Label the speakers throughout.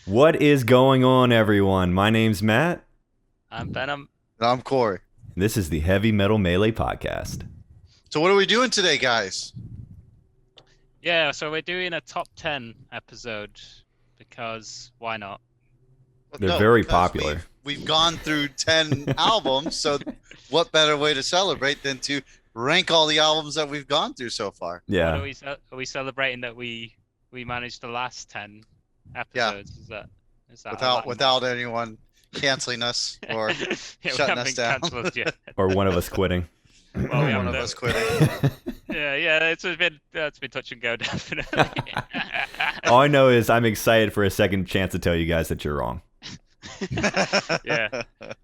Speaker 1: What is going on, everyone? My name's Matt.
Speaker 2: I'm Venom.
Speaker 3: And I'm Corey.
Speaker 1: This is the Heavy Metal Melee podcast.
Speaker 3: So what are we doing today, guys?
Speaker 2: Yeah, so we're doing a top 10 episode because why not?
Speaker 1: They're very
Speaker 3: because
Speaker 1: popular.
Speaker 3: We've gone through 10 albums, so what better way to celebrate than to rank all the albums that we've gone through so far?
Speaker 1: Yeah.
Speaker 2: Are we celebrating that we managed the last 10 episodes? Is that
Speaker 3: Without anyone canceling us or
Speaker 2: yeah,
Speaker 3: shutting us down.
Speaker 2: Cancelled yet.
Speaker 1: Or one of us quitting.
Speaker 2: Well, we
Speaker 3: One of
Speaker 2: haven't
Speaker 3: us quitting.
Speaker 2: yeah, it's been touch and go definitely.
Speaker 1: All I know is I'm excited for a second chance to tell you guys that you're wrong.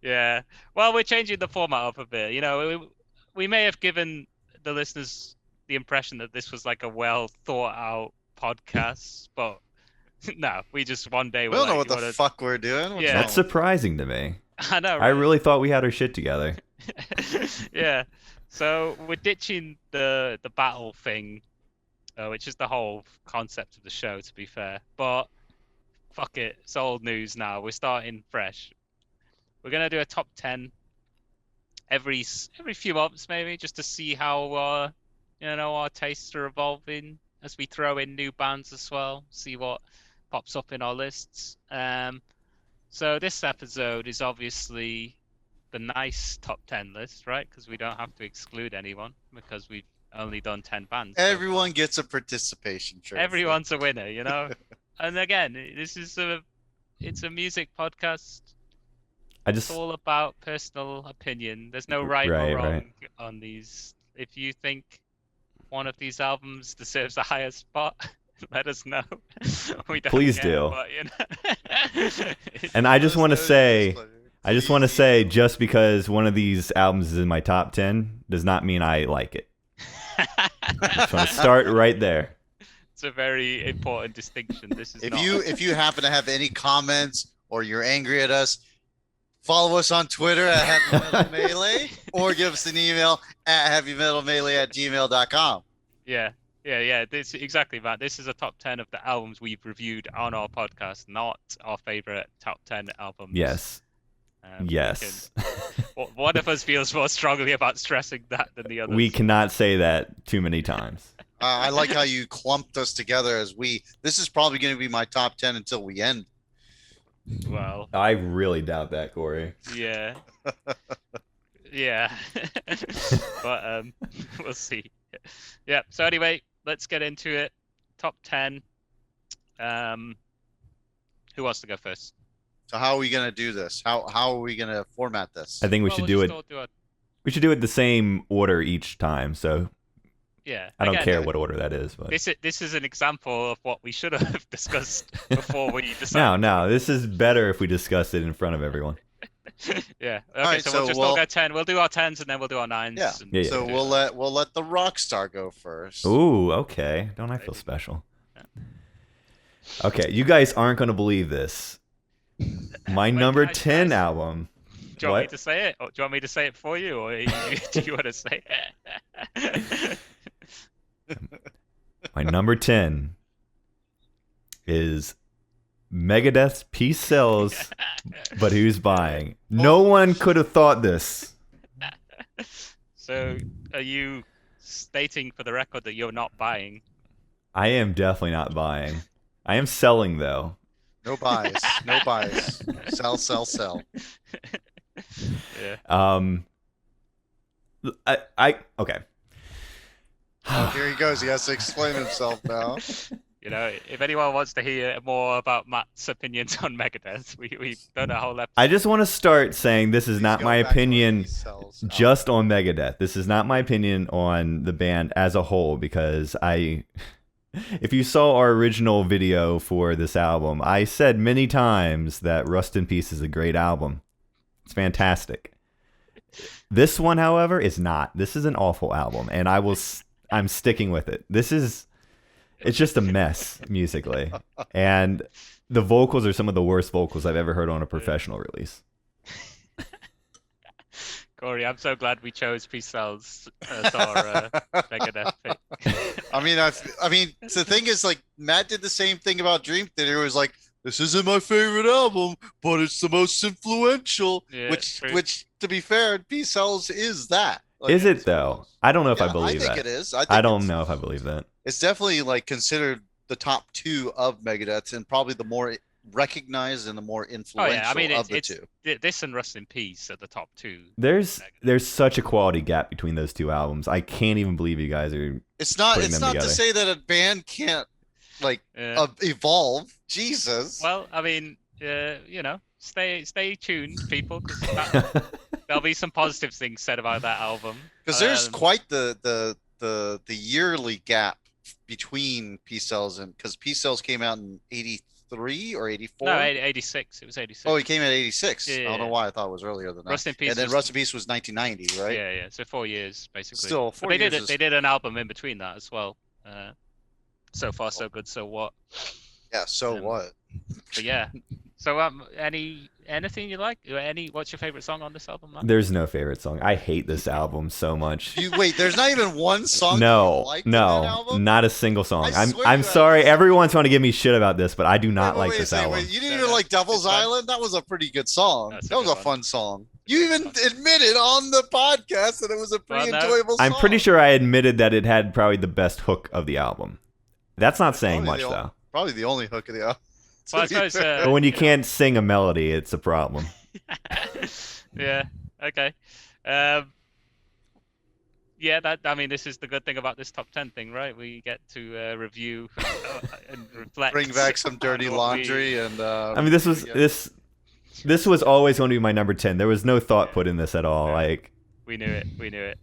Speaker 2: Yeah. Well, we're changing the format up a bit. You know, we may have given the listeners the impression that this was like a well thought out podcast, but no, we just one day
Speaker 3: We don't know what the fuck we're doing. What's
Speaker 2: Yeah.
Speaker 1: That's surprising to me.
Speaker 2: I know.
Speaker 1: I
Speaker 2: Right?
Speaker 1: really thought we had our shit together.
Speaker 2: Yeah. So we're ditching the battle thing, which is the whole concept of the show, to be fair. But fuck it, it's old news now. We're starting fresh. We're gonna do a top 10 every few months, maybe, just to see how our tastes are evolving as we throw in new bands as well. See what pops up in our lists. So this episode is obviously the nice top 10 list, right? Because we don't have to exclude anyone because we've only done 10 bands.
Speaker 3: Everyone gets a participation trophy.
Speaker 2: Everyone's a winner, you know. And again, it's a music podcast. It's all about personal opinion. There's no right or wrong on these. If you think one of these albums deserves a higher spot, let us know. We don't
Speaker 1: Please
Speaker 2: care,
Speaker 1: do.
Speaker 2: but, you know.
Speaker 1: And I just want to say, just because one of these albums is in my top 10 does not mean I like it. I just want to start right there.
Speaker 2: It's a very important distinction. This is
Speaker 3: if you happen to have any comments or you're angry at us, follow us on Twitter at Heavy Metal Melee or give us an email at heavymetalmelee@gmail.com.
Speaker 2: Yeah. This exactly, Matt. This is a top 10 of the albums we've reviewed on our podcast, not our favorite top 10 albums.
Speaker 1: Yes. Yes.
Speaker 2: One of us feels more strongly about stressing that than the other.
Speaker 1: We cannot say that too many times.
Speaker 3: I like how you clumped us together this is probably going to be my top 10 until we end.
Speaker 2: Well,
Speaker 1: I really doubt that, Corey.
Speaker 2: yeah. Yeah. But we'll see. Yeah, so anyway, let's get into it. Top 10. Who wants to go first?
Speaker 3: So how are we going to do this? How are we going to format this?
Speaker 1: I think we should do it. We should do it the same order each time. So
Speaker 2: yeah,
Speaker 1: I don't care what order that is. But
Speaker 2: this is an example of what we should have discussed before we decided.
Speaker 1: No, this is better if we discuss it in front of everyone.
Speaker 2: Yeah. Okay,
Speaker 3: right,
Speaker 2: so we'll just all go 10. We'll do our 10s and then we'll do our 9s.
Speaker 3: Yeah.
Speaker 1: Yeah.
Speaker 3: So we'll let the rock star go first.
Speaker 1: Ooh, okay. Don't I feel special? Okay, you guys aren't going to believe this. My number 10 album.
Speaker 2: Do you want me to say it? Or do you want me to say it for you, or do you want to say it?
Speaker 1: My number 10 is Megadeth's Peace Sells, but who's buying? No one could have thought this.
Speaker 2: So, are you stating for the record that you're not buying?
Speaker 1: I am definitely not buying. I am selling, though.
Speaker 3: No buys. No buys. Sell.
Speaker 2: Yeah.
Speaker 1: Okay.
Speaker 3: Oh, here he goes. He has to explain himself now.
Speaker 2: You know, if anyone wants to hear more about Matt's opinions on Megadeth, we've done a whole episode.
Speaker 1: I just want to start saying this is not my opinion just on Megadeth. This is not my opinion on the band as a whole, because if you saw our original video for this album, I said many times that Rust in Peace is a great album. It's fantastic. This one, however, is not. This is an awful album, and I'm sticking with it. It's just a mess musically, and the vocals are some of the worst vocals I've ever heard on a professional release.
Speaker 2: Corey, I'm so glad we chose Peace Sells as our Megadeth pick.
Speaker 3: I mean, the thing is, like, Matt did the same thing about Dream Theater. It was like, this isn't my favorite album, but it's the most influential.
Speaker 2: Yeah,
Speaker 3: which,
Speaker 2: true.
Speaker 3: to be fair, Peace Cells is that. Like,
Speaker 1: Is it though? I don't know if I believe
Speaker 3: I think
Speaker 1: that.
Speaker 3: it is.
Speaker 1: I don't know if I believe that.
Speaker 3: It's definitely like considered the top 2 of Megadeth, and probably the more recognized and the more influential of the 2.
Speaker 2: This and Rust in Peace are the top 2.
Speaker 1: There's such a quality gap between those 2 albums. I can't even believe you guys are.
Speaker 3: It's not
Speaker 1: together.
Speaker 3: to say that a band can't like evolve. Jesus.
Speaker 2: Well, I mean, you know, stay tuned, people, because there'll be some positive things said about that album.
Speaker 3: Because there's quite the yearly gap between Peace Cells and because Peace Cells came out in 83 or 84.
Speaker 2: No, 86. It was 86.
Speaker 3: Oh, he came out in 86.
Speaker 2: Yeah,
Speaker 3: I don't know why I thought it was earlier than that.
Speaker 2: Rust in Peace.
Speaker 3: And then Rust in Peace was 1990, right?
Speaker 2: Yeah. So 4 years basically.
Speaker 3: Still, 4 years.
Speaker 2: They did an album in between that as well. So far, so good. So what?
Speaker 3: Yeah. So what?
Speaker 2: But yeah. So anything you like? What's your favorite song on this album, Matt?
Speaker 1: There's no favorite song. I hate this album so much.
Speaker 3: Wait, there's not even one song.
Speaker 1: No,
Speaker 3: you in that album?
Speaker 1: not a single song. I'm sorry. Everyone's going to give me shit about this, but I do not like this album.
Speaker 3: You didn't even like Devil's Island? That was a pretty good song. That was a fun song. You even admitted on the podcast that it was a pretty enjoyable song.
Speaker 1: I'm pretty sure I admitted that it had probably the best hook of the album. That's not saying much, though.
Speaker 3: Probably the only hook of the album.
Speaker 2: Well, I suppose,
Speaker 1: but when you can't sing a melody, it's a problem.
Speaker 2: Yeah. Okay. Yeah. This is the good thing about this top 10 thing, right? We get to review and reflect.
Speaker 3: Bring back some dirty laundry and.
Speaker 1: This was always going to be my number 10. There was no thought put in this at all. Like
Speaker 2: we knew it.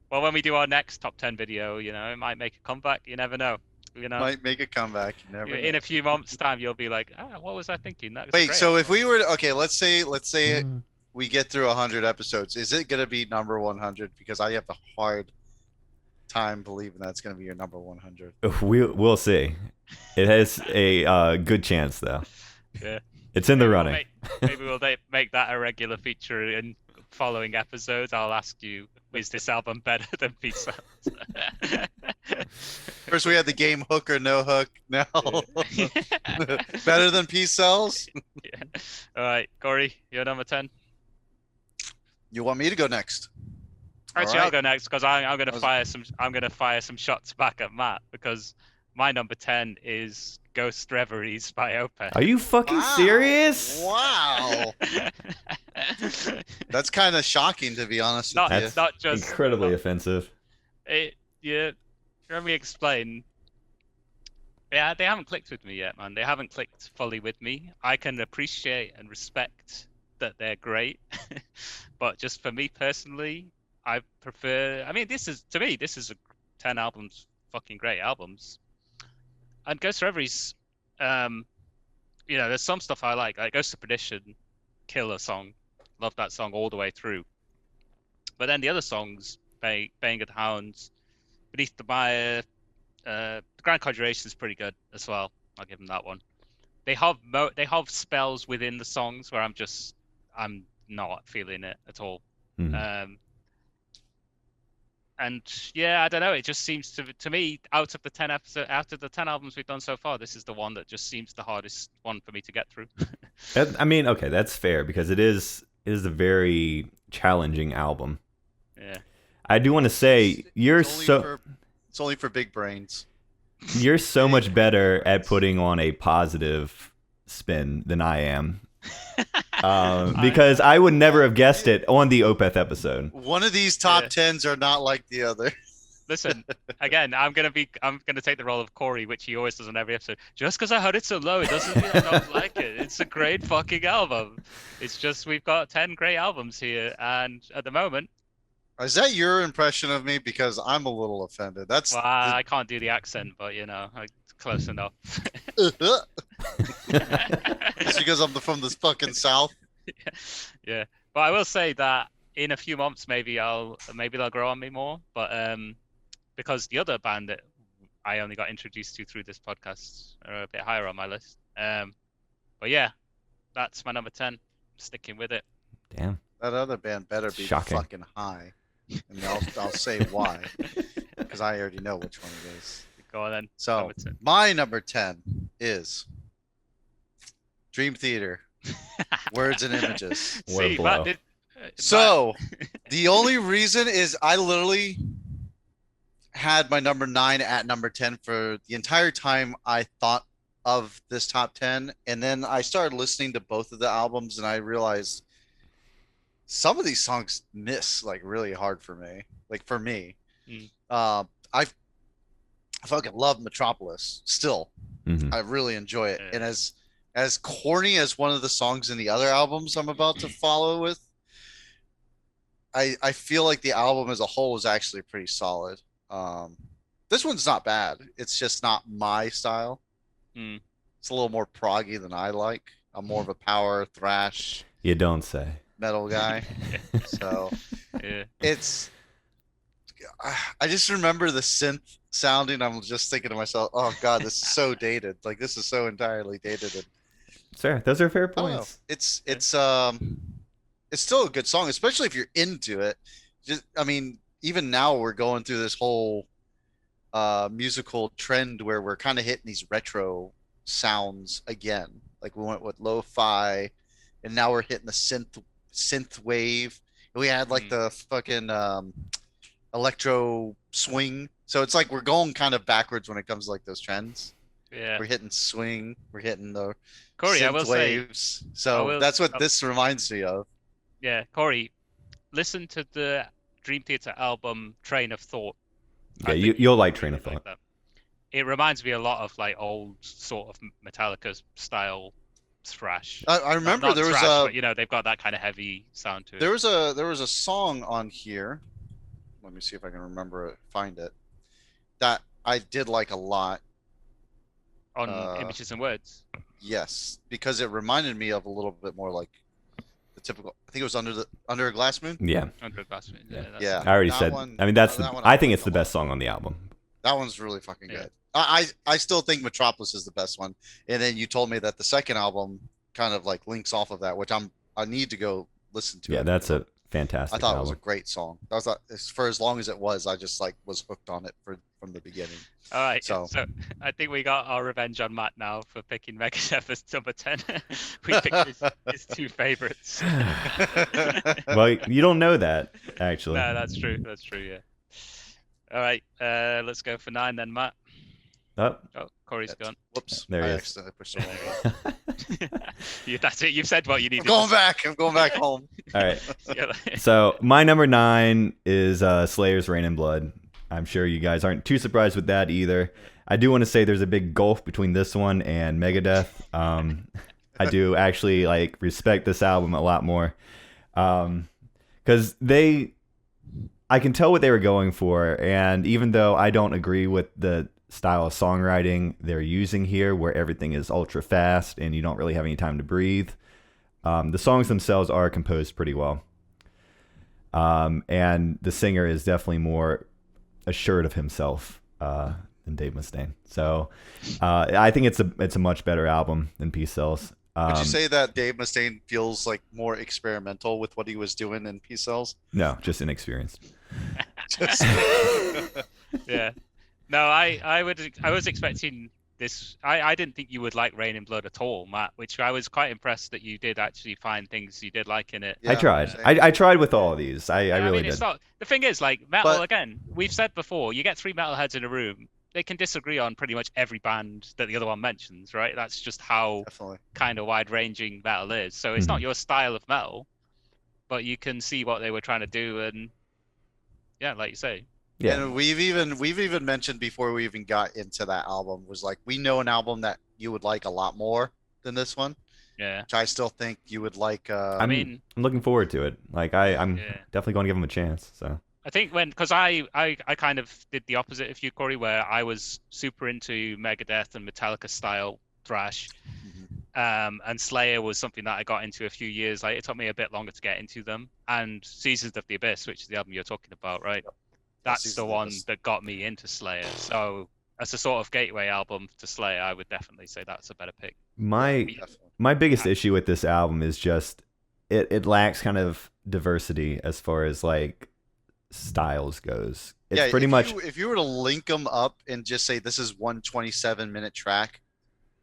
Speaker 2: Well, when we do our next top 10 video, you know, it might make a comeback. You never know. You know,
Speaker 3: might make a comeback. You never know.
Speaker 2: In a few months' time, you'll be like, what was I thinking? That was
Speaker 3: Wait,
Speaker 2: great.
Speaker 3: so if we were let's say we get through 100 episodes, is it gonna be number 100? Because I have a hard time believing that's gonna be your number 100.
Speaker 1: We'll see. It has a good chance, though.
Speaker 2: Yeah,
Speaker 1: it's in the running.
Speaker 2: Maybe we'll make that a regular feature in following episodes. I'll ask you, is this album better than Peace Cells?
Speaker 3: First we had the game Hook or No Hook. Now better than Peace Cells.
Speaker 2: Yeah. All right, Corey, you're number 10.
Speaker 3: You want me to go next?
Speaker 2: Actually, I'll go next because I'm gonna fire some shots back at Matt because my number 10 is Ghost Reveries by Opeth.
Speaker 1: Are you fucking serious?
Speaker 3: Wow. That's kind of shocking, to be honest.
Speaker 1: That's not just incredibly offensive.
Speaker 2: Let me explain. Yeah, they haven't clicked with me yet, man. They haven't clicked fully with me. I can appreciate and respect that they're great, but just for me personally, I prefer. I mean, this is 10 albums, fucking great albums. And Ghost Reveries, you know, there's some stuff I like Ghost of Perdition, killer song, love that song all the way through. But then the other songs, Baying of the Hounds, Beneath the Mire, the Grand Conjuration is pretty good as well. I'll give them that one. They have spells within the songs where I'm not feeling it at all.
Speaker 1: Mm.
Speaker 2: And yeah, I don't know. It just seems to me, out of the 10 albums we've done so far, this is the one that just seems the hardest one for me to get through.
Speaker 1: I mean, okay, that's fair because it is a very challenging album.
Speaker 2: Yeah.
Speaker 1: I do want to say
Speaker 3: it's only for big brains.
Speaker 1: You're so much better at putting on a positive spin than I am. Because I would never have guessed it on the Opeth episode.
Speaker 3: One of these top 10s are not like the other.
Speaker 2: Listen, again, I'm gonna take the role of Corey, which he always does on every episode. Just because I heard it so low, it doesn't mean I don't like it. It's a great fucking album. It's just we've got 10 great albums here, and at the moment.
Speaker 3: Is that your impression of me? Because I'm a little offended.
Speaker 2: I can't do the accent, but you know, close enough.
Speaker 3: It's because I'm from this fucking South.
Speaker 2: Yeah. But I will say that in a few months, maybe they'll grow on me more. But because the other band that I only got introduced to through this podcast are a bit higher on my list. But yeah, that's my number 10. Sticking with it.
Speaker 1: Damn.
Speaker 3: That other band better be fucking high. And I'll say why. Because I already know which one it is.
Speaker 2: Go on then.
Speaker 3: So my number 10 is Dream Theater. Words and images.
Speaker 1: What a
Speaker 2: See,
Speaker 1: blow.
Speaker 3: So, the only reason is I literally had my number 9 at number 10 for the entire time I thought of this top 10. And then I started listening to both of the albums and I realized some of these songs miss like really hard for me. Like for me. I fucking love Metropolis still.
Speaker 1: Mhm.
Speaker 3: I really enjoy it. And as corny as one of the songs in the other albums I'm about to follow with, I feel like the album as a whole is actually pretty solid. This one's not bad. It's just not my style. It's a little more proggy than I like. I'm more of a power thrash
Speaker 1: You don't say.
Speaker 3: metal guy. So
Speaker 2: yeah.
Speaker 3: I just remember the synth sounding. I'm just thinking to myself, oh god, this is so dated. Like this is so entirely dated. And
Speaker 1: Sir, those are fair
Speaker 3: I don't know.
Speaker 1: points.
Speaker 3: It's still a good song, especially if you're into it. Just I mean, even now we're going through this whole musical trend where we're kind of hitting these retro sounds again. Like we went with lo-fi, and now we're hitting the synth wave. We had like the fucking electro swing. So it's like we're going kind of backwards when it comes to like those trends.
Speaker 2: Yeah.
Speaker 3: We're hitting swing. We're hitting the
Speaker 2: Corey, I will
Speaker 3: synth waves. So that's what this reminds me of.
Speaker 2: Yeah, Corey, listen to the Dream Theater album Train of Thought.
Speaker 1: Yeah, you'll like Train of Thought.
Speaker 2: That. It reminds me a lot of like old sort of Metallica style thrash.
Speaker 3: I remember
Speaker 2: not
Speaker 3: there was
Speaker 2: thrash, but, they've got that kind of heavy sound to it.
Speaker 3: There was a song on here. Let me see if I can remember it, find it. That I did like a lot.
Speaker 2: On Images and Words.
Speaker 3: Yes, because it reminded me of a little bit more like the typical. I think it was Under a Glass Moon.
Speaker 1: Yeah.
Speaker 2: Under a Glass Moon.
Speaker 3: Yeah.
Speaker 1: I already said. I mean, I think it's the best song on the album.
Speaker 3: That one's really fucking good. I still think Metropolis is the best one. And then you told me that the second album kind of like links off of that, which I need to go listen to.
Speaker 1: Yeah, that's a fantastic.
Speaker 3: I thought
Speaker 1: album.
Speaker 3: it was a great song. That was for as long as it was. I just like was hooked on it from the beginning.
Speaker 2: All right,
Speaker 3: so
Speaker 2: I think we got our revenge on Matt now for picking Megadeth as number 10. We picked his two favorites.
Speaker 1: Well, you don't know that actually.
Speaker 2: No, that's true. That's true. Yeah. All right, let's go for 9 then, Matt.
Speaker 1: Oh,
Speaker 2: Corey's gone.
Speaker 3: Whoops.
Speaker 1: There he is.
Speaker 3: Accidentally pushed the wrong
Speaker 2: That's it. You've said what you need.
Speaker 3: I'm going back home.
Speaker 1: All right. So my number 9 is Slayer's Reign in Blood. I'm sure you guys aren't too surprised with that either. I do want to say there's a big gulf between this one and Megadeth. I do actually like respect this album a lot more because I can tell what they were going for, and even though I don't agree with the style of songwriting they're using here, where everything is ultra fast and you don't really have any time to breathe, the songs themselves are composed pretty well. And the singer is definitely more assured of himself than Dave Mustaine. So I think it's a much better album than Peace Cells.
Speaker 3: Would you say that Dave Mustaine feels like more experimental with what he was doing in Peace Cells?
Speaker 1: No, just inexperienced.
Speaker 2: Yeah. No, I was expecting this. I didn't think you would like Rain in Blood at all, Matt, which I was quite impressed that you did actually find things you did like in it.
Speaker 1: Yeah, I tried. I tried with all of these. I really did.
Speaker 2: It's not, the thing is, like, metal, again, we've said before, you get 3 metalheads in a room, they can disagree on pretty much every band that the other one mentions, right? That's just how kind of wide-ranging metal is. So it's not your style of metal, but you can see what they were trying to do, and yeah, like you say.
Speaker 3: Yeah. And we've even mentioned before we even got into that album was like, we know an album that you would like a lot more than this one.
Speaker 2: Yeah.
Speaker 3: Which I still think you would like.
Speaker 1: I mean, I'm looking forward to it. Like I'm definitely going to give them a chance. So
Speaker 2: I think because I kind of did the opposite of you, Corey, where I was super into Megadeth and Metallica style thrash. And Slayer was something that I got into a few years. Like, it took me a bit longer to get into them. And Seasons of the Abyss, which is the album you're talking about, right? That's the one that got me into Slayer. So as a sort of gateway album to Slayer, I would definitely say that's a better pick.
Speaker 1: My biggest issue with this album is just it lacks kind of diversity as far as like styles goes. It's pretty much
Speaker 3: if you were to link them up and just say this is one 27-minute track,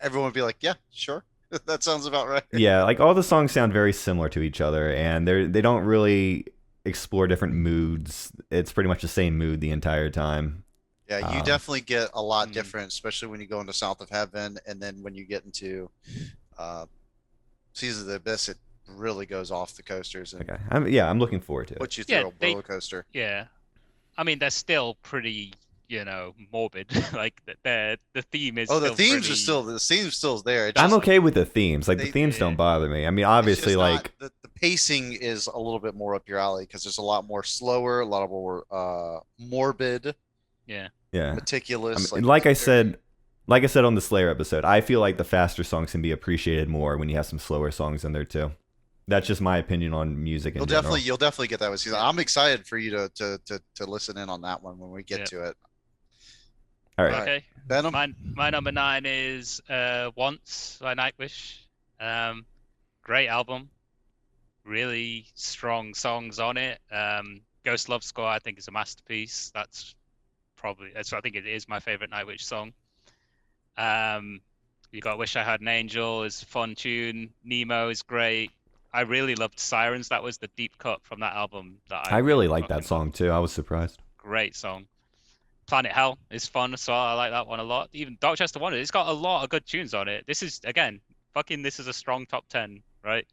Speaker 3: everyone would be like, yeah, sure. That sounds about right.
Speaker 1: Yeah, like all the songs sound very similar to each other, and they don't really explore different moods. It's pretty much the same mood the entire time.
Speaker 3: Yeah, you definitely get a lot
Speaker 2: Mm.
Speaker 3: different, especially when you go into South of Heaven, and then when you get into uh, Seas of the Abyss, it really goes off the coasters and
Speaker 1: Okay, I'm looking forward to it.
Speaker 3: puts you
Speaker 2: Yeah,
Speaker 3: through a roller coaster.
Speaker 2: Yeah, I mean they're still pretty, morbid. Like the theme is.
Speaker 3: Oh, the
Speaker 2: still
Speaker 3: themes
Speaker 2: pretty...
Speaker 3: are still the theme's still there. It's
Speaker 1: I'm
Speaker 3: just,
Speaker 1: okay with the themes. Like the
Speaker 3: they-
Speaker 1: themes don't
Speaker 2: yeah.
Speaker 1: bother me. I mean,
Speaker 3: it's
Speaker 1: obviously,
Speaker 3: just
Speaker 1: like
Speaker 3: not, the pacing is a little bit more up your alley because there's a lot more slower, a lot of more morbid,
Speaker 2: Yeah.
Speaker 1: yeah.
Speaker 3: meticulous.
Speaker 1: I mean, like I said on the Slayer episode, I feel like the faster songs can be appreciated more when you have some slower songs in there too. That's just my opinion on music in general.
Speaker 3: you'll definitely get that with season. I'm excited for you to listen in on that one when we get
Speaker 2: Yeah.
Speaker 3: to it.
Speaker 1: All right.
Speaker 2: Okay.
Speaker 3: Venom.
Speaker 2: My number 9 is Once by Nightwish. Great album. Really strong songs on it. Ghost Love Score, I think, is a masterpiece. I think it is my favorite Nightwish song. You got Wish I Had an Angel is a fun tune. Nemo is great. I really loved Sirens. That was the deep cut from that album that
Speaker 1: I really like
Speaker 2: fucking
Speaker 1: that song
Speaker 2: loved.
Speaker 1: too. I was surprised.
Speaker 2: Great song. Planet Hell is fun as well. I like that one a lot. Even Darkchester Wonder, it's got a lot of good tunes on it. This is this is a strong top 10, right?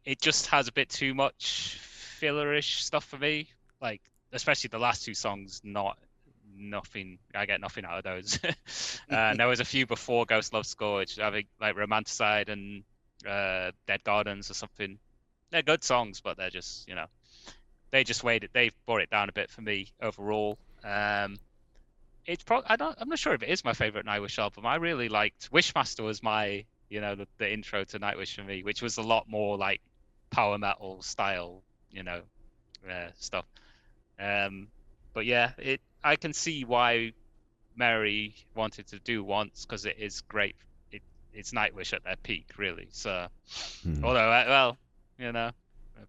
Speaker 2: It just has a bit too much fillerish stuff for me. Like especially the last 2 songs, nothing. I get nothing out of those. And there was a few before Ghost Love Score, which I think like Romanticide and Dead Gardens or something. They're good songs, but they're just they brought it down a bit for me overall. It's I'm not sure if it is my favorite Nightwish album. I really liked Wishmaster was my the intro to Nightwish for me, which was a lot more like power metal style stuff. But yeah, I can see why Mary wanted to do Once because it is great. It's Nightwish at their peak, really. So, although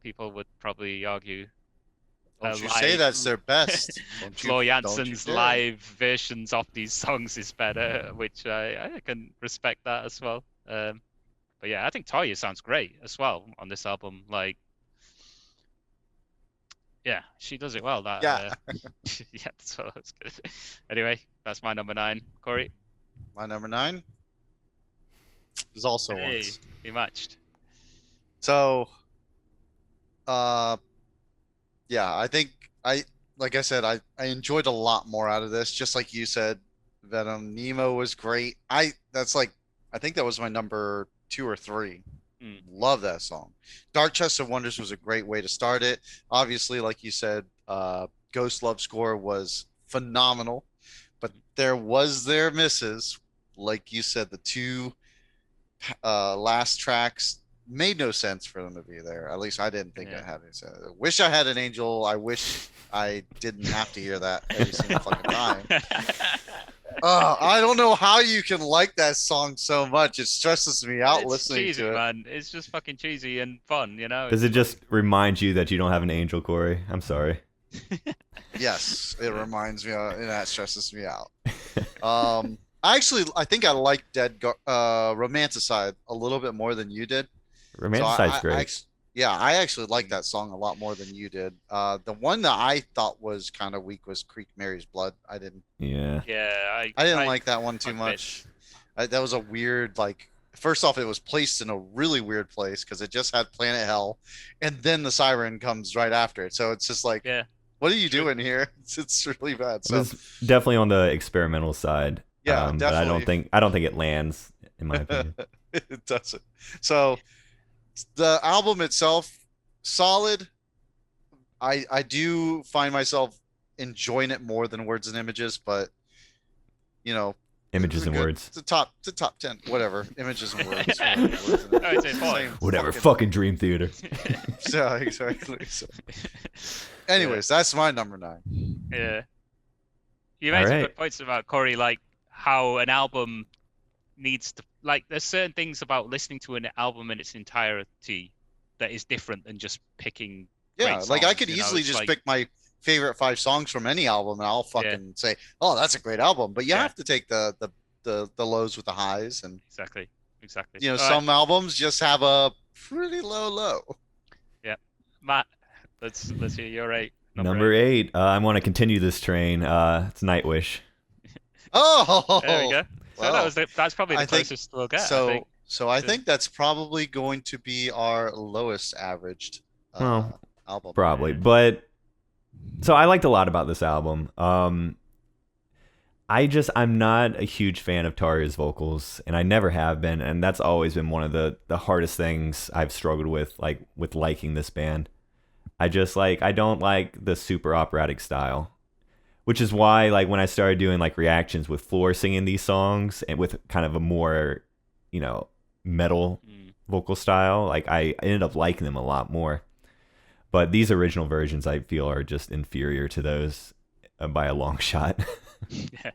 Speaker 2: people would probably argue.
Speaker 3: Don't you say that's their best?
Speaker 2: Floor Jansen's live versions of these songs is better, which I can respect that as well. But yeah, I think Talia sounds great as well on this album. Like, yeah, she does it well.
Speaker 3: Yeah.
Speaker 2: Yeah, that's good. Anyway, that's my number 9. Corey?
Speaker 3: My number 9 is also
Speaker 2: Hey,
Speaker 3: Once.
Speaker 2: we matched.
Speaker 3: So, yeah, I think like I said, I enjoyed a lot more out of this. Just like you said, Venom. Nemo was great. I think that was my number 2 or 3. Love that song. Dark Chest of Wonders was a great way to start it. Obviously, like you said, Ghost Love Score was phenomenal, but there was their misses. Like you said, the 2 last tracks made no sense for them to be there. At least I didn't think it had any sense. Wish I Had an Angel. I wish I didn't have to hear that every single fucking time. I don't know how you can like that song so much. It stresses me out listening
Speaker 2: cheesy,
Speaker 3: to it.
Speaker 2: Man. It's just fucking cheesy and fun,
Speaker 1: Does it just remind you that you don't have an angel, Corey? I'm sorry.
Speaker 3: Yes, it reminds me, and that stresses me out. I think I like Romanticide a little bit more than you did.
Speaker 1: Romanticide's great.
Speaker 3: I actually like that song a lot more than you did. The one that I thought was kind of weak was Creek Mary's Blood. I didn't.
Speaker 1: Yeah.
Speaker 2: Yeah.
Speaker 3: I didn't like that one too much. That was a weird, like, first off, it was placed in a really weird place because it just had Planet Hell, and then the siren comes right after it. So it's just like, what are you doing here? It's really bad. So
Speaker 1: it was definitely on the experimental side.
Speaker 3: Yeah, definitely.
Speaker 1: But I don't think it lands, in my opinion.
Speaker 3: It doesn't. So the album itself, solid. I do find myself enjoying it more than Words and Images, but
Speaker 1: Images and Words.
Speaker 3: It's a top 10, whatever. Images and Words.
Speaker 1: Whatever. Fucking Dream Theater.
Speaker 3: Yeah, exactly. So, anyways, that's my number 9.
Speaker 2: Yeah. You made some good points about Corey, like how an album needs to, like, there's certain things about listening to an album in its entirety that is different than just picking.
Speaker 3: Yeah,
Speaker 2: songs,
Speaker 3: like I could easily just pick my favorite 5 songs from any album, and I'll fucking say, "Oh, that's a great album." But you have to take the lows with the highs, and
Speaker 2: exactly. exactly.
Speaker 3: You know,
Speaker 2: All
Speaker 3: some albums just have a pretty low.
Speaker 2: Yeah, Matt, let's hear your 8.
Speaker 1: Number 8. I want to continue this train. It's Nightwish.
Speaker 3: Oh,
Speaker 2: There we go. So
Speaker 3: well,
Speaker 2: that's probably the
Speaker 3: I think
Speaker 2: closest we'll get.
Speaker 3: so.
Speaker 2: I think.
Speaker 3: I think that's probably going to be our lowest averaged
Speaker 1: Well,
Speaker 3: album.
Speaker 1: Probably,
Speaker 2: Yeah.
Speaker 1: but so I liked a lot about this album. I'm not a huge fan of Tarja's vocals, and I never have been, and that's always been one of the hardest things I've struggled with, like with liking this band. I don't like the super operatic style, which is why like when I started doing like reactions with Floor singing these songs and with kind of a more, metal vocal style, like I ended up liking them a lot more. But these original versions I feel are just inferior to those by a long shot.
Speaker 2: Yeah,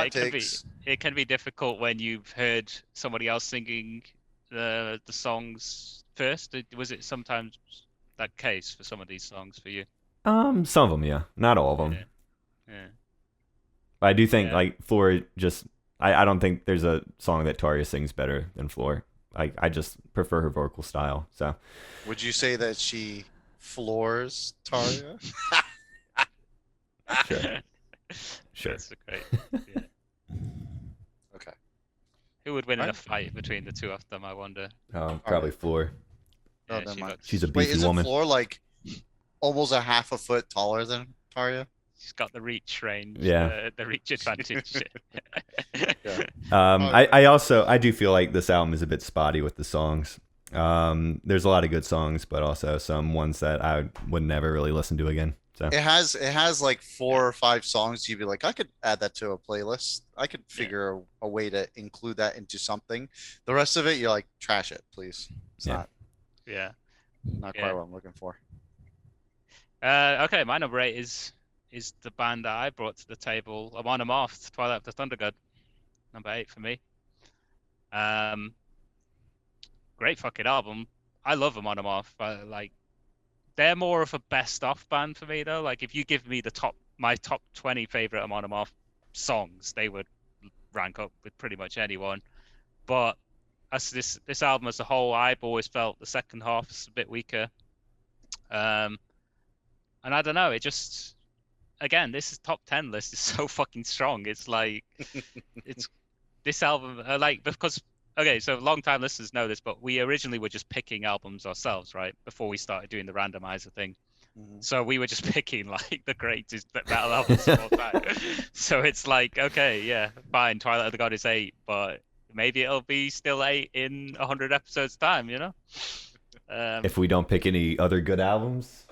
Speaker 3: Hot takes.
Speaker 2: it can be difficult when you've heard somebody else singing the songs first. Was it sometimes that case for some of these songs for you?
Speaker 1: Some of them, yeah, not all of them.
Speaker 2: Yeah.
Speaker 1: But I do think
Speaker 2: Yeah.
Speaker 1: like Floor just I don't think there's a song that Tarja sings better than Floor. I just prefer her vocal style. So
Speaker 3: Would you say that she floors Tarja?
Speaker 1: Sure.
Speaker 2: That's great. Yeah.
Speaker 3: Okay.
Speaker 2: Who would win in a
Speaker 3: Right.
Speaker 2: fight between the two of them? I wonder.
Speaker 1: Probably Floor.
Speaker 3: Oh,
Speaker 2: Yeah,
Speaker 3: never
Speaker 2: she
Speaker 3: mind.
Speaker 2: looks-
Speaker 1: She's a
Speaker 3: Wait,
Speaker 1: beefy
Speaker 3: isn't
Speaker 1: woman.
Speaker 3: Floor like almost a half a foot taller than Tarja?
Speaker 2: She's got the reach range.
Speaker 1: Yeah.
Speaker 2: The reach advantage.
Speaker 3: Yeah.
Speaker 1: I do feel like this album is a bit spotty with the songs. There's a lot of good songs, but also some ones that I would never really listen to again. So
Speaker 3: It has like 4 or 5 songs you'd be like, I could add that to a playlist. I could figure a way to include that into something. The rest of it, you're like, trash it, please. It's
Speaker 1: Yeah.
Speaker 2: Yeah.
Speaker 3: not quite what I'm looking for.
Speaker 2: Okay, my number 8 is the band that I brought to the table. Amon Amarth, Twilight of the Thunder God. Number 8 for me. Great fucking album. I love Amon Amarth. Like, they're more of a best of band for me though. Like, if you give me my top 20 favorite Amon Amarth songs, they would rank up with pretty much anyone. But as this album as a whole, I've always felt the second half is a bit weaker. And I don't know, it just, again, this top 10 list is so fucking strong. It's like, it's this album, because, okay, so long-time listeners know this, but we originally were just picking albums ourselves, right? Before we started doing the randomizer thing.
Speaker 3: Mhm.
Speaker 2: So we were just picking like the greatest metal albums of all time. So it's like, okay, yeah, fine, Twilight of the God is 8, but maybe it'll be still 8 in 100 episodes time, you know?
Speaker 1: if we don't pick any other good albums.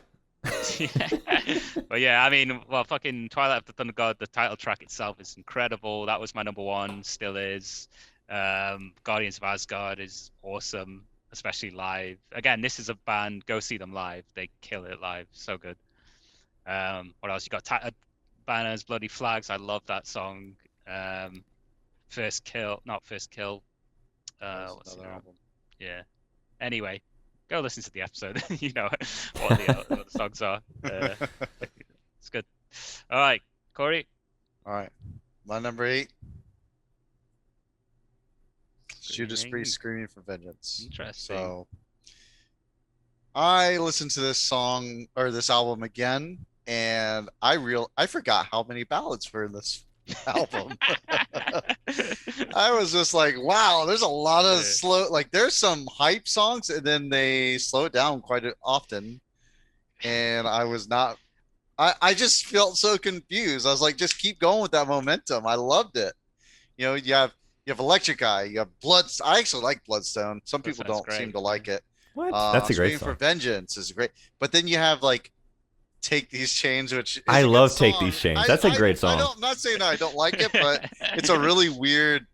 Speaker 2: But yeah, I mean, well, fucking Twilight of the Thunder God, the title track itself is incredible. That was my number 1, still is. Guardians of Asgard is awesome, especially live. Again, this is a band, go see them live. They kill it live, so good. What else? You got Tattered Banners, Bloody Flags. I love that song. First Kill. What's
Speaker 3: Another
Speaker 2: the
Speaker 3: album.
Speaker 2: Yeah. Anyway, go listen to the episode. You know what the songs are. It's good. All right, Corey.
Speaker 3: All right. My number 8. Judas Priest, Screaming for Vengeance.
Speaker 2: Interesting.
Speaker 3: So I listened to this album again, and I forgot how many ballads were in this album. I was just like, wow, there's a lot of slow, like there's some hype songs, and then they slow it down quite often. And I just felt so confused. I was like, just keep going with that momentum. I loved it. You know, you have Electric Eye, you have Blood. I actually like Bloodstone. Some people don't seem to like it.
Speaker 1: What? That's a great
Speaker 3: Screaming
Speaker 1: song.
Speaker 3: for Vengeance is great. But then you have like Take These Chains, which is
Speaker 1: I
Speaker 3: a good
Speaker 1: love Take
Speaker 3: song.
Speaker 1: These Chains. That's a great song.
Speaker 3: I'm not saying I don't like it, but it's a really weird,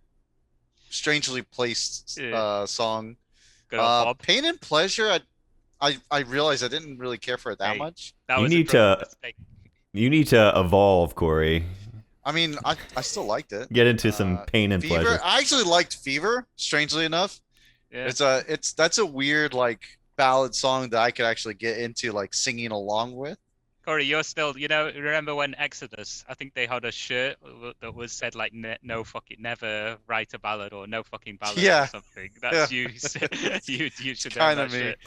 Speaker 3: strangely placed song.
Speaker 2: Good old Bob.
Speaker 3: Pain and Pleasure, I realized I didn't really care for it that much.
Speaker 2: That
Speaker 1: You
Speaker 2: was a
Speaker 1: need
Speaker 2: drunk
Speaker 1: to-
Speaker 2: mistake.
Speaker 1: You need to evolve, Corey.
Speaker 3: I mean, I still liked it.
Speaker 1: Get into some pain and
Speaker 3: Fever.
Speaker 1: pleasure.
Speaker 3: I actually liked Fever. Strangely enough,
Speaker 2: Yeah.
Speaker 3: that's a weird like ballad song that I could actually get into like singing along with.
Speaker 2: Corey, you're still, remember when Exodus, I think they had a shirt that was said like no fucking never write a ballad or no fucking ballad
Speaker 3: Yeah.
Speaker 2: or something. That's
Speaker 3: Yeah.
Speaker 2: you. You should own
Speaker 3: Kind
Speaker 2: that
Speaker 3: of me.
Speaker 2: shit.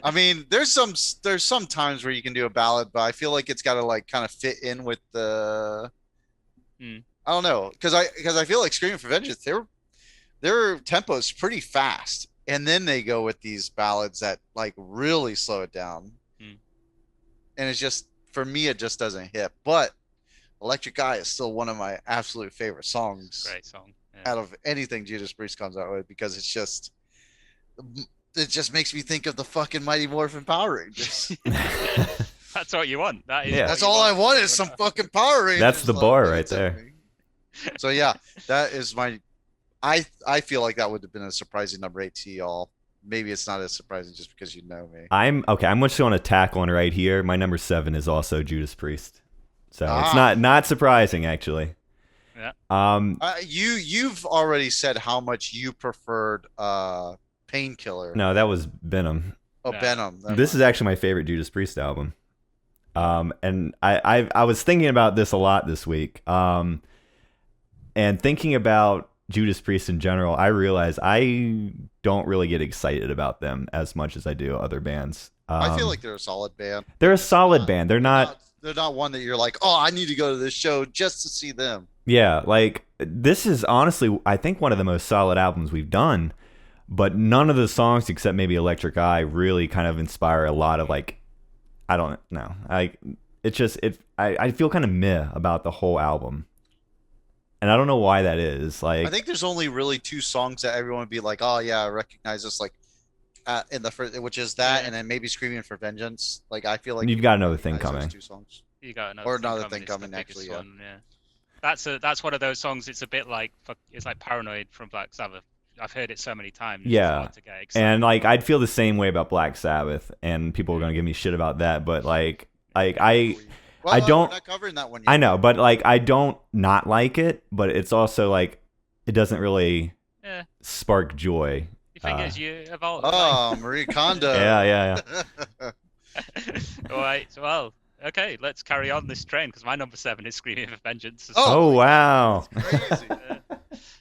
Speaker 3: I mean, there's some times where you can do a ballad, but I feel like it's got to like kind of fit in with the.
Speaker 2: Hmm.
Speaker 3: I don't know, because I feel like Screaming for Vengeance, their tempo is pretty fast, and then they go with these ballads that like really slow it down, and it's just for me it just doesn't hit. But Electric Eye is still one of my absolute favorite songs.
Speaker 2: Great song. Yeah.
Speaker 3: Out of anything Judas Priest comes out with, because it just makes me think of the fucking Mighty Morphin Power Rangers.
Speaker 2: That's what you want. That is.
Speaker 1: Yeah.
Speaker 3: That's all I want is some fucking Power Rangers.
Speaker 1: That's the bar right there.
Speaker 3: So yeah, that is my. I feel like that would have been a surprising number 8 to y'all. Maybe it's not as surprising just because you know me.
Speaker 1: I'm just going to tack one right here. My number 7 is also Judas Priest, so it's not surprising actually.
Speaker 2: Yeah.
Speaker 3: You've already said how much you preferred Painkiller.
Speaker 1: No, that was Venom.
Speaker 3: Oh,
Speaker 2: No.
Speaker 3: Venom.
Speaker 1: This is actually my favorite Judas Priest album. And I was thinking about this a lot this week. And thinking about Judas Priest in general, I realize I don't really get excited about them as much as I do other bands.
Speaker 3: I feel like they're a solid band.
Speaker 1: They're a solid band. They're not
Speaker 3: one that you're like, oh, I need to go to this show just to see them.
Speaker 1: Yeah, like this is honestly, I think, one of the most solid albums we've done. But none of the songs, except maybe Electric Eye, really kind of inspire a lot of like, I don't know. I feel kind of meh about the whole album. And I don't know why that is. Like,
Speaker 3: I think there's only really 2 songs that everyone would be like, "Oh yeah, I recognize this." Like, in the first, which is that, and then maybe "Screaming for Vengeance." Like, I feel like
Speaker 1: you've got Another Thing
Speaker 3: recognize
Speaker 1: Coming.
Speaker 3: those 2 songs.
Speaker 2: You got
Speaker 3: Another Thing
Speaker 2: It's the
Speaker 3: Coming.
Speaker 2: biggest
Speaker 3: Actually, yeah.
Speaker 2: one, yeah. That's one of those songs. It's a bit like it's like Paranoid from Black Sabbath. I've heard it so many times.
Speaker 1: Yeah,
Speaker 2: it's hard to get excited
Speaker 1: and like
Speaker 2: about.
Speaker 1: I'd feel the same way about Black Sabbath, and people are gonna give me shit about that. But like
Speaker 3: Well,
Speaker 1: I don't.
Speaker 3: We're not covering that one yet.
Speaker 1: I know, but like I don't not like it, but it's also like it doesn't really spark joy.
Speaker 2: The thing is, you evolve.
Speaker 3: Oh, Marie Kondo.
Speaker 1: Yeah.
Speaker 3: Oh,
Speaker 2: All right. Well, okay. Let's carry on this train because my number 7 is Screaming for Vengeance.
Speaker 1: Oh wow.
Speaker 3: Crazy.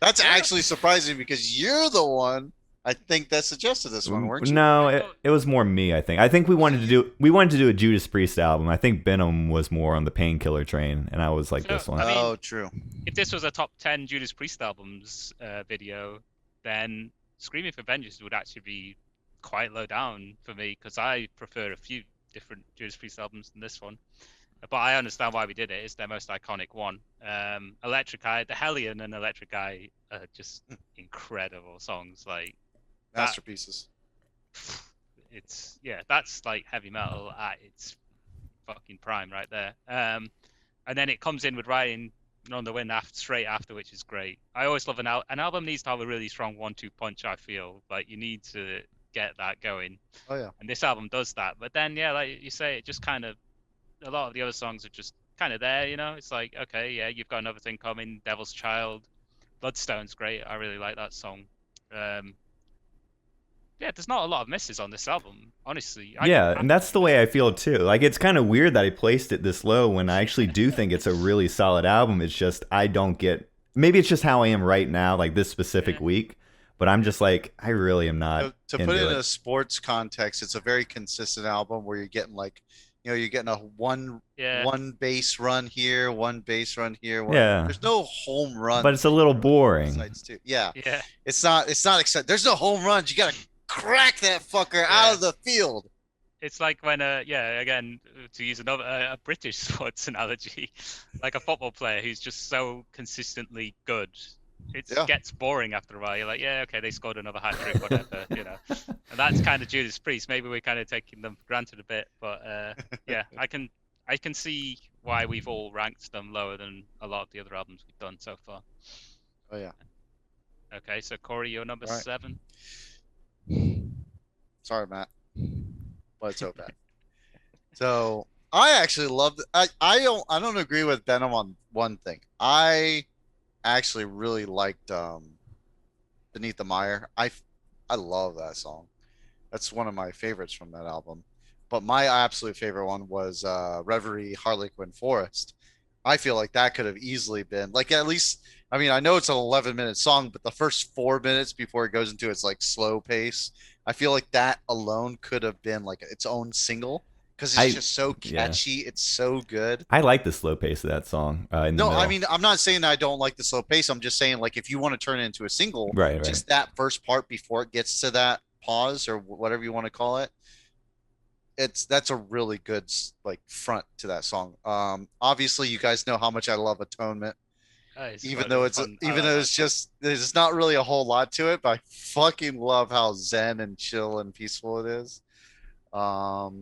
Speaker 3: That's actually surprising because you're the one I think that suggested this one, weren't you?
Speaker 1: No, it was more me. I think we wanted to do a Judas Priest album. I think Venom was more on the Painkiller train, and I was like this one.
Speaker 2: I mean,
Speaker 3: Oh, true.
Speaker 2: If this was a top 10 Judas Priest albums video, then Screaming for Vengeance would actually be quite low down for me because I prefer a few different Judas Priest albums than this one. But I understand why we did it. It's their most iconic one. Electric Eye, The Hellion and Electric Eye are just incredible songs. Like
Speaker 3: Masterpieces.
Speaker 2: That's like heavy metal at its fucking prime right there. And then it comes in with Ryan on the Wind straight after, which is great. I always love an album needs to have a really strong 1-2 punch. I feel like you need to get that going.
Speaker 3: Oh yeah.
Speaker 2: And this album does that. But then like you say, it just kind of a lot of the other songs are just kind of there. It's like, okay, yeah, you've got Another Thing Coming, Devil's Child, Bloodstone's great. I really like that song. Yeah, there's not a lot of misses on this album, honestly.
Speaker 1: And that's the way I feel too. Like, it's kind of weird that I placed it this low when I actually do think it's a really solid album. It's just I don't get. Maybe it's just how I am right now, like this specific week. But I'm just like, I really am not.
Speaker 3: To put it in a sports context, it's a very consistent album where you're getting like, you're getting a one base run here, one base run here. There's no home run.
Speaker 1: But it's a little boring.
Speaker 3: Yeah. It's not exciting. There's no home runs. You gotta crack that fucker out of the field.
Speaker 2: It's like when, again, to use another a British sports analogy, like a football player who's just so consistently good. It gets boring after a while. You're like, yeah, okay, they scored another hat trick, whatever, And that's kind of Judas Priest. Maybe we're kind of taking them for granted a bit, but yeah, I can see why we've all ranked them lower than a lot of the other albums we've done so far.
Speaker 3: Oh yeah.
Speaker 2: Okay, so Corey, you're number 7.
Speaker 3: Sorry, Matt, but it's okay. So I actually love. I don't agree with Venom on one thing. I actually really liked Beneath the Mire. I love that song. That's one of my favorites from that album. But my absolute favorite one was Reverie, Harlequin Forest. I feel like that could have easily been like at least. I mean, I know it's an 11-minute song, but the first 4 minutes before it goes into its like slow pace, I feel like that alone could have been like its own single because it's just so catchy. Yeah. It's so good.
Speaker 1: I like the slow pace of that song.
Speaker 3: No, I mean, I'm not saying I don't like the slow pace. I'm just saying like if you want to turn it into a single,
Speaker 1: right.
Speaker 3: Just that first part before it gets to that pause or whatever you want to call it. That's a really good like front to that song. Obviously you guys know how much I love Atonement. Even though it's just there's not really a whole lot to it, but I fucking love how zen and chill and peaceful it is. I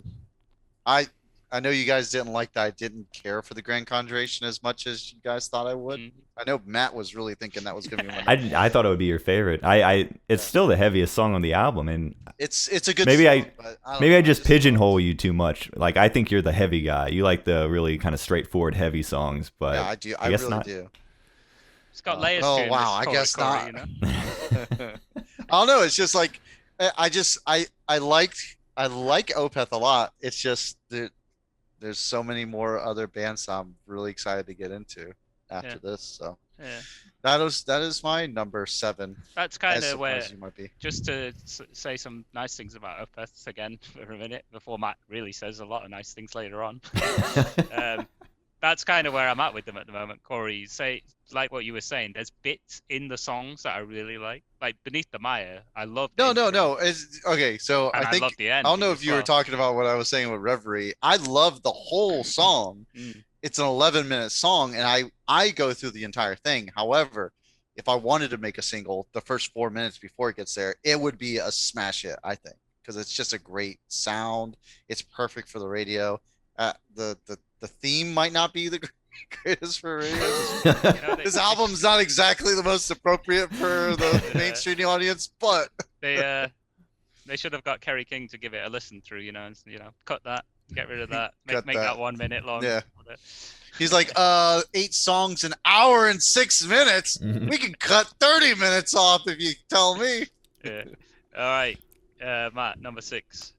Speaker 3: know you guys didn't like that I didn't care for the Grand Conjuration as much as you guys thought I would. Mm-hmm. I know Matt was really thinking that was going to be one.
Speaker 1: I thought it would be your favorite. It's still the heaviest song on the album, and
Speaker 3: it's a good
Speaker 1: maybe
Speaker 3: song,
Speaker 1: I just pigeonhole you too much. Like I think you're the heavy guy. You like the really kind of straightforward heavy songs, but
Speaker 3: yeah, I do. I really not. Do.
Speaker 2: It's got layers.
Speaker 3: Oh wow, I guess not. You know? I don't know. It's just like I like Opeth a lot. It's just there's so many more other bands I'm really excited to get into after this. So that is my number 7.
Speaker 2: That's kind of where you might be. Just to say some nice things about Opeth again for a minute before Matt really says a lot of nice things later on. That's kind of where I'm at with them at the moment. Corey, say like what you were saying. There's bits in the songs that I really like Beneath the Mire. I love.
Speaker 3: No. It's okay. So I think
Speaker 2: love the end.
Speaker 3: I don't know if you were talking about what I was saying with Reverie. I love the whole song. It's an 11-minute song, and I go through the entire thing. However, if I wanted to make a single, the first 4 minutes before it gets there, it would be a smash hit. I think because it's just a great sound. It's perfect for the radio. The theme might not be the greatest for radio. This album's not exactly the most appropriate for the mainstream audience, but
Speaker 2: they should have got Kerry King to give it a listen through, and cut that, get rid of that, make that 1 minute long.
Speaker 3: Yeah. He's like, 8 songs, an hour and 6 minutes. We can cut 30 minutes off if you tell me.
Speaker 2: Yeah. All right, Matt, number 6.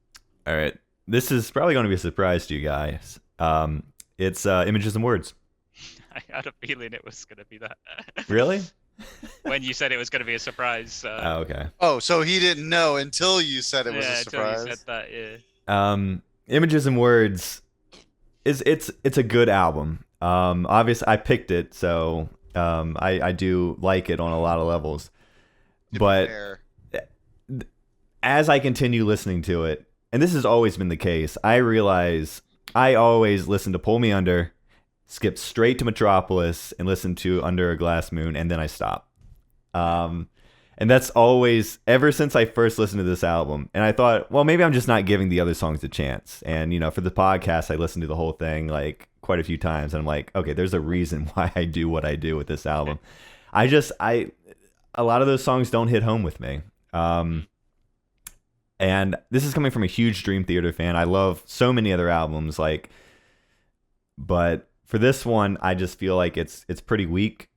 Speaker 1: All right, this is probably going to be a surprise to you guys. It's Images and Words.
Speaker 2: I had a feeling it was going to be that.
Speaker 1: Really?
Speaker 2: When you said it was going to be a surprise.
Speaker 1: Oh, okay.
Speaker 3: Oh, so he didn't know until you said it was a surprise.
Speaker 2: Until you said that, yeah.
Speaker 1: Images and Words it's a good album. Obviously I picked it, so I do like it on a lot of levels. But as I continue listening to it, and this has always been the case, I realize I always listen to Pull Me Under, skip straight to Metropolis, and listen to Under a Glass Moon, and then I stop. And that's always, ever since I first listened to this album. And I thought, well, maybe I'm just not giving the other songs a chance. And, for the podcast, I listened to the whole thing like quite a few times. And I'm like, okay, there's a reason why I do what I do with this album. A lot of those songs don't hit home with me. And this is coming from a huge Dream Theater fan. I love so many other albums, but for this one, I just feel like it's pretty weak,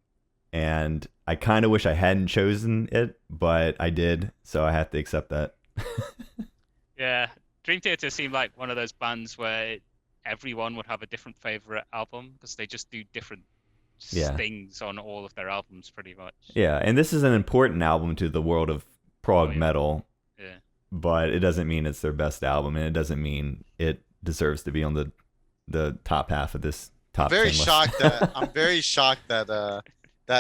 Speaker 1: and I kind of wish I hadn't chosen it, but I did, so I have to accept that.
Speaker 2: Yeah, Dream Theater seemed like one of those bands where everyone would have a different favorite album because they just do different things on all of their albums, pretty much. Yeah,
Speaker 1: and this is an important album to the world of prog metal.
Speaker 2: Yeah.
Speaker 1: But it doesn't mean it's their best album, and it doesn't mean it deserves to be on the top half of this top 10 list.
Speaker 3: I'm very shocked that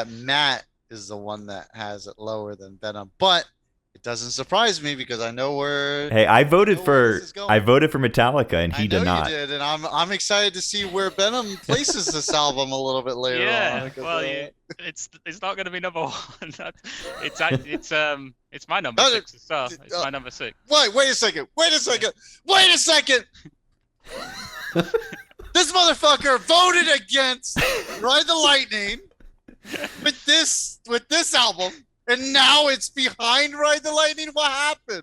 Speaker 3: Matt is the one that has it lower than Venom. But it doesn't surprise me because I know where.
Speaker 1: Hey, I voted for Metallica, and he did not.
Speaker 3: You did, and I'm excited to see where Venom places this album a little bit later on.
Speaker 2: Yeah, it's not going to be number 1. It's my number 6 as well. It's my number 6.
Speaker 3: Wait a second. This motherfucker voted against Ride the Lightning with this album, and now it's behind Ride the Lightning. What happened?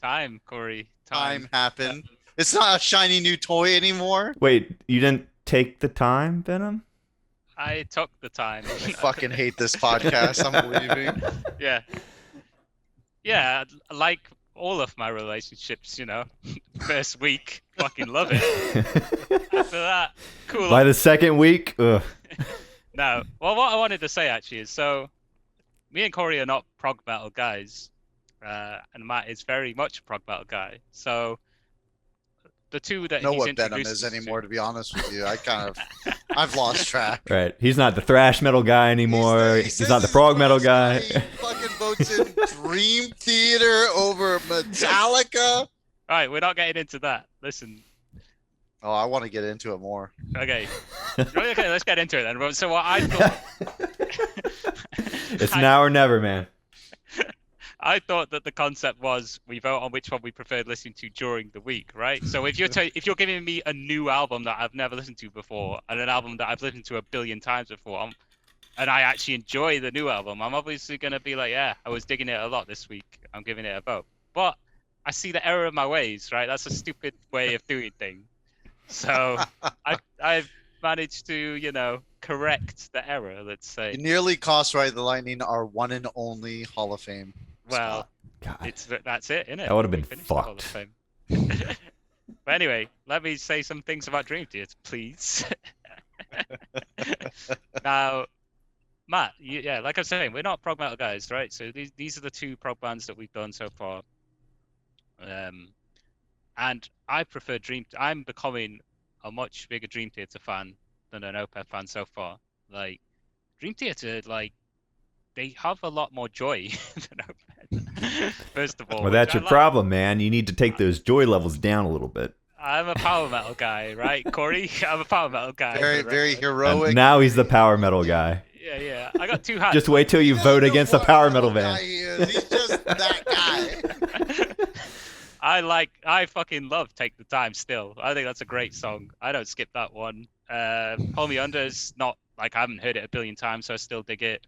Speaker 2: Time, Corey.
Speaker 3: Time happened. It's not a shiny new toy anymore.
Speaker 1: Wait, you didn't take the time, Venom?
Speaker 2: I took the time.
Speaker 3: I fucking hate this podcast. I'm leaving.
Speaker 2: Yeah, like all of my relationships, you know. First week, fucking love it. After that, cool.
Speaker 1: By the second week, ugh.
Speaker 2: No. Well, what I wanted to say actually is, so me and Corey are not prog metal guys, and Matt is very much a prog metal guy. So the two that
Speaker 3: know
Speaker 2: he's
Speaker 3: what Venom
Speaker 2: introduced
Speaker 3: is
Speaker 2: us
Speaker 3: anymore, to be honest with you. I've lost track.
Speaker 1: Right. He's not the thrash metal guy anymore. He's not the prog metal guy.
Speaker 3: He fucking votes in Dream Theater over Metallica.
Speaker 2: All right, we're not getting into that. Listen.
Speaker 3: Oh, I want to get into it more.
Speaker 2: Okay. Okay, let's get into it then. So what I thought.
Speaker 1: It's now or never, man.
Speaker 2: I thought that the concept was we vote on which one we preferred listening to during the week, right? So if you're giving me a new album that I've never listened to before and an album that I've listened to a billion times before, and I actually enjoy the new album, I'm obviously going to be like, yeah, I was digging it a lot this week. I'm giving it a vote. But I see the error of my ways, right? That's a stupid way of doing things. So I've managed to, you know, correct the error, let's say.
Speaker 3: You nearly cost Ride the Lightning our one and only Hall of Fame.
Speaker 2: Well,
Speaker 1: God.
Speaker 2: that's it, isn't it?
Speaker 1: That would have been
Speaker 2: Finished the Hall of
Speaker 1: fucked.
Speaker 2: Fame. But anyway, let me say some things about Dream Theater, please. Now, Matt, yeah, like I'm saying, we're not prog metal guys, right? So these are the two prog bands that we've done so far. And I prefer I'm becoming a much bigger Dream Theater fan than an Opeth fan so far. Like, Dream Theater, like, they have a lot more joy than Opeth. First of all.
Speaker 1: Well, that's your problem, man. You need to take those joy levels down a little bit.
Speaker 2: I'm a power metal guy, right, Corey? I'm a power metal guy.
Speaker 3: Very, very heroic.
Speaker 1: And now he's the power metal guy.
Speaker 2: Yeah. I got two hats.
Speaker 1: Just wait till you vote against the power metal band.
Speaker 3: He's just that guy.
Speaker 2: I fucking love Take the Time still. I think that's a great song. I don't skip that one. Pull Me Under is not, like, I haven't heard it a billion times, so I still dig it.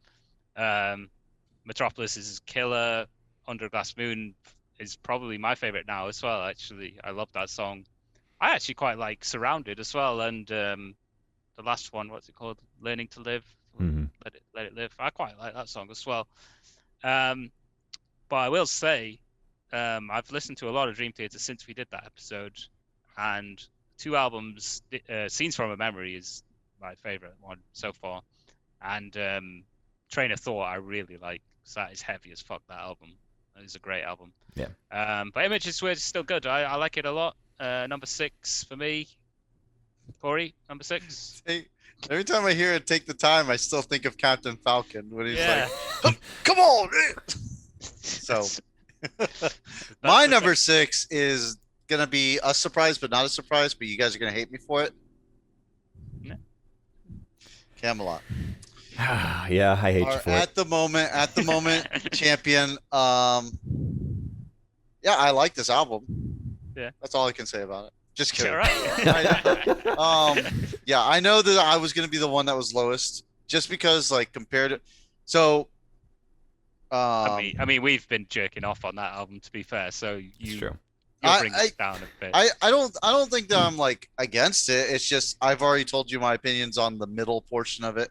Speaker 2: Metropolis is killer. Under a Glass Moon is probably my favorite now as well, actually. I love that song. I actually quite like Surrounded as well, and the last one, what's it called? Learning to Live.
Speaker 1: Mm-hmm.
Speaker 2: Let it live. I quite like that song as well. But I will say, I've listened to a lot of Dream Theater since we did that episode, and two albums, Scenes from a Memory is my favorite one so far, and Train of Thought I really like. So that is heavy as fuck, that album. It is a great album.
Speaker 1: Yeah.
Speaker 2: But Image is Weird is still good. I like it a lot. Number 6 for me. Corey, number 6.
Speaker 3: Hey, every time I hear it, Take the Time, I still think of Captain Falcon when he's
Speaker 2: Yeah.
Speaker 3: like, "Come on!" So, my number 6 is gonna be a surprise, but not a surprise. But you guys are gonna hate me for it.
Speaker 2: No.
Speaker 3: Camelot.
Speaker 1: Yeah, I hate you for
Speaker 3: At
Speaker 1: it.
Speaker 3: the moment, champion. Yeah, I like this album.
Speaker 2: Yeah.
Speaker 3: That's all I can say about it. Just kidding.
Speaker 2: All right.
Speaker 3: Yeah, I know that I was gonna be the one that was lowest, just because, like, compared to, so.
Speaker 2: I mean, we've been jerking off on that album, to be fair. So
Speaker 1: It's true.
Speaker 2: you'll bring it down a bit.
Speaker 3: I don't think that I'm, like, against it. It's just I've already told you my opinions on the middle portion of it.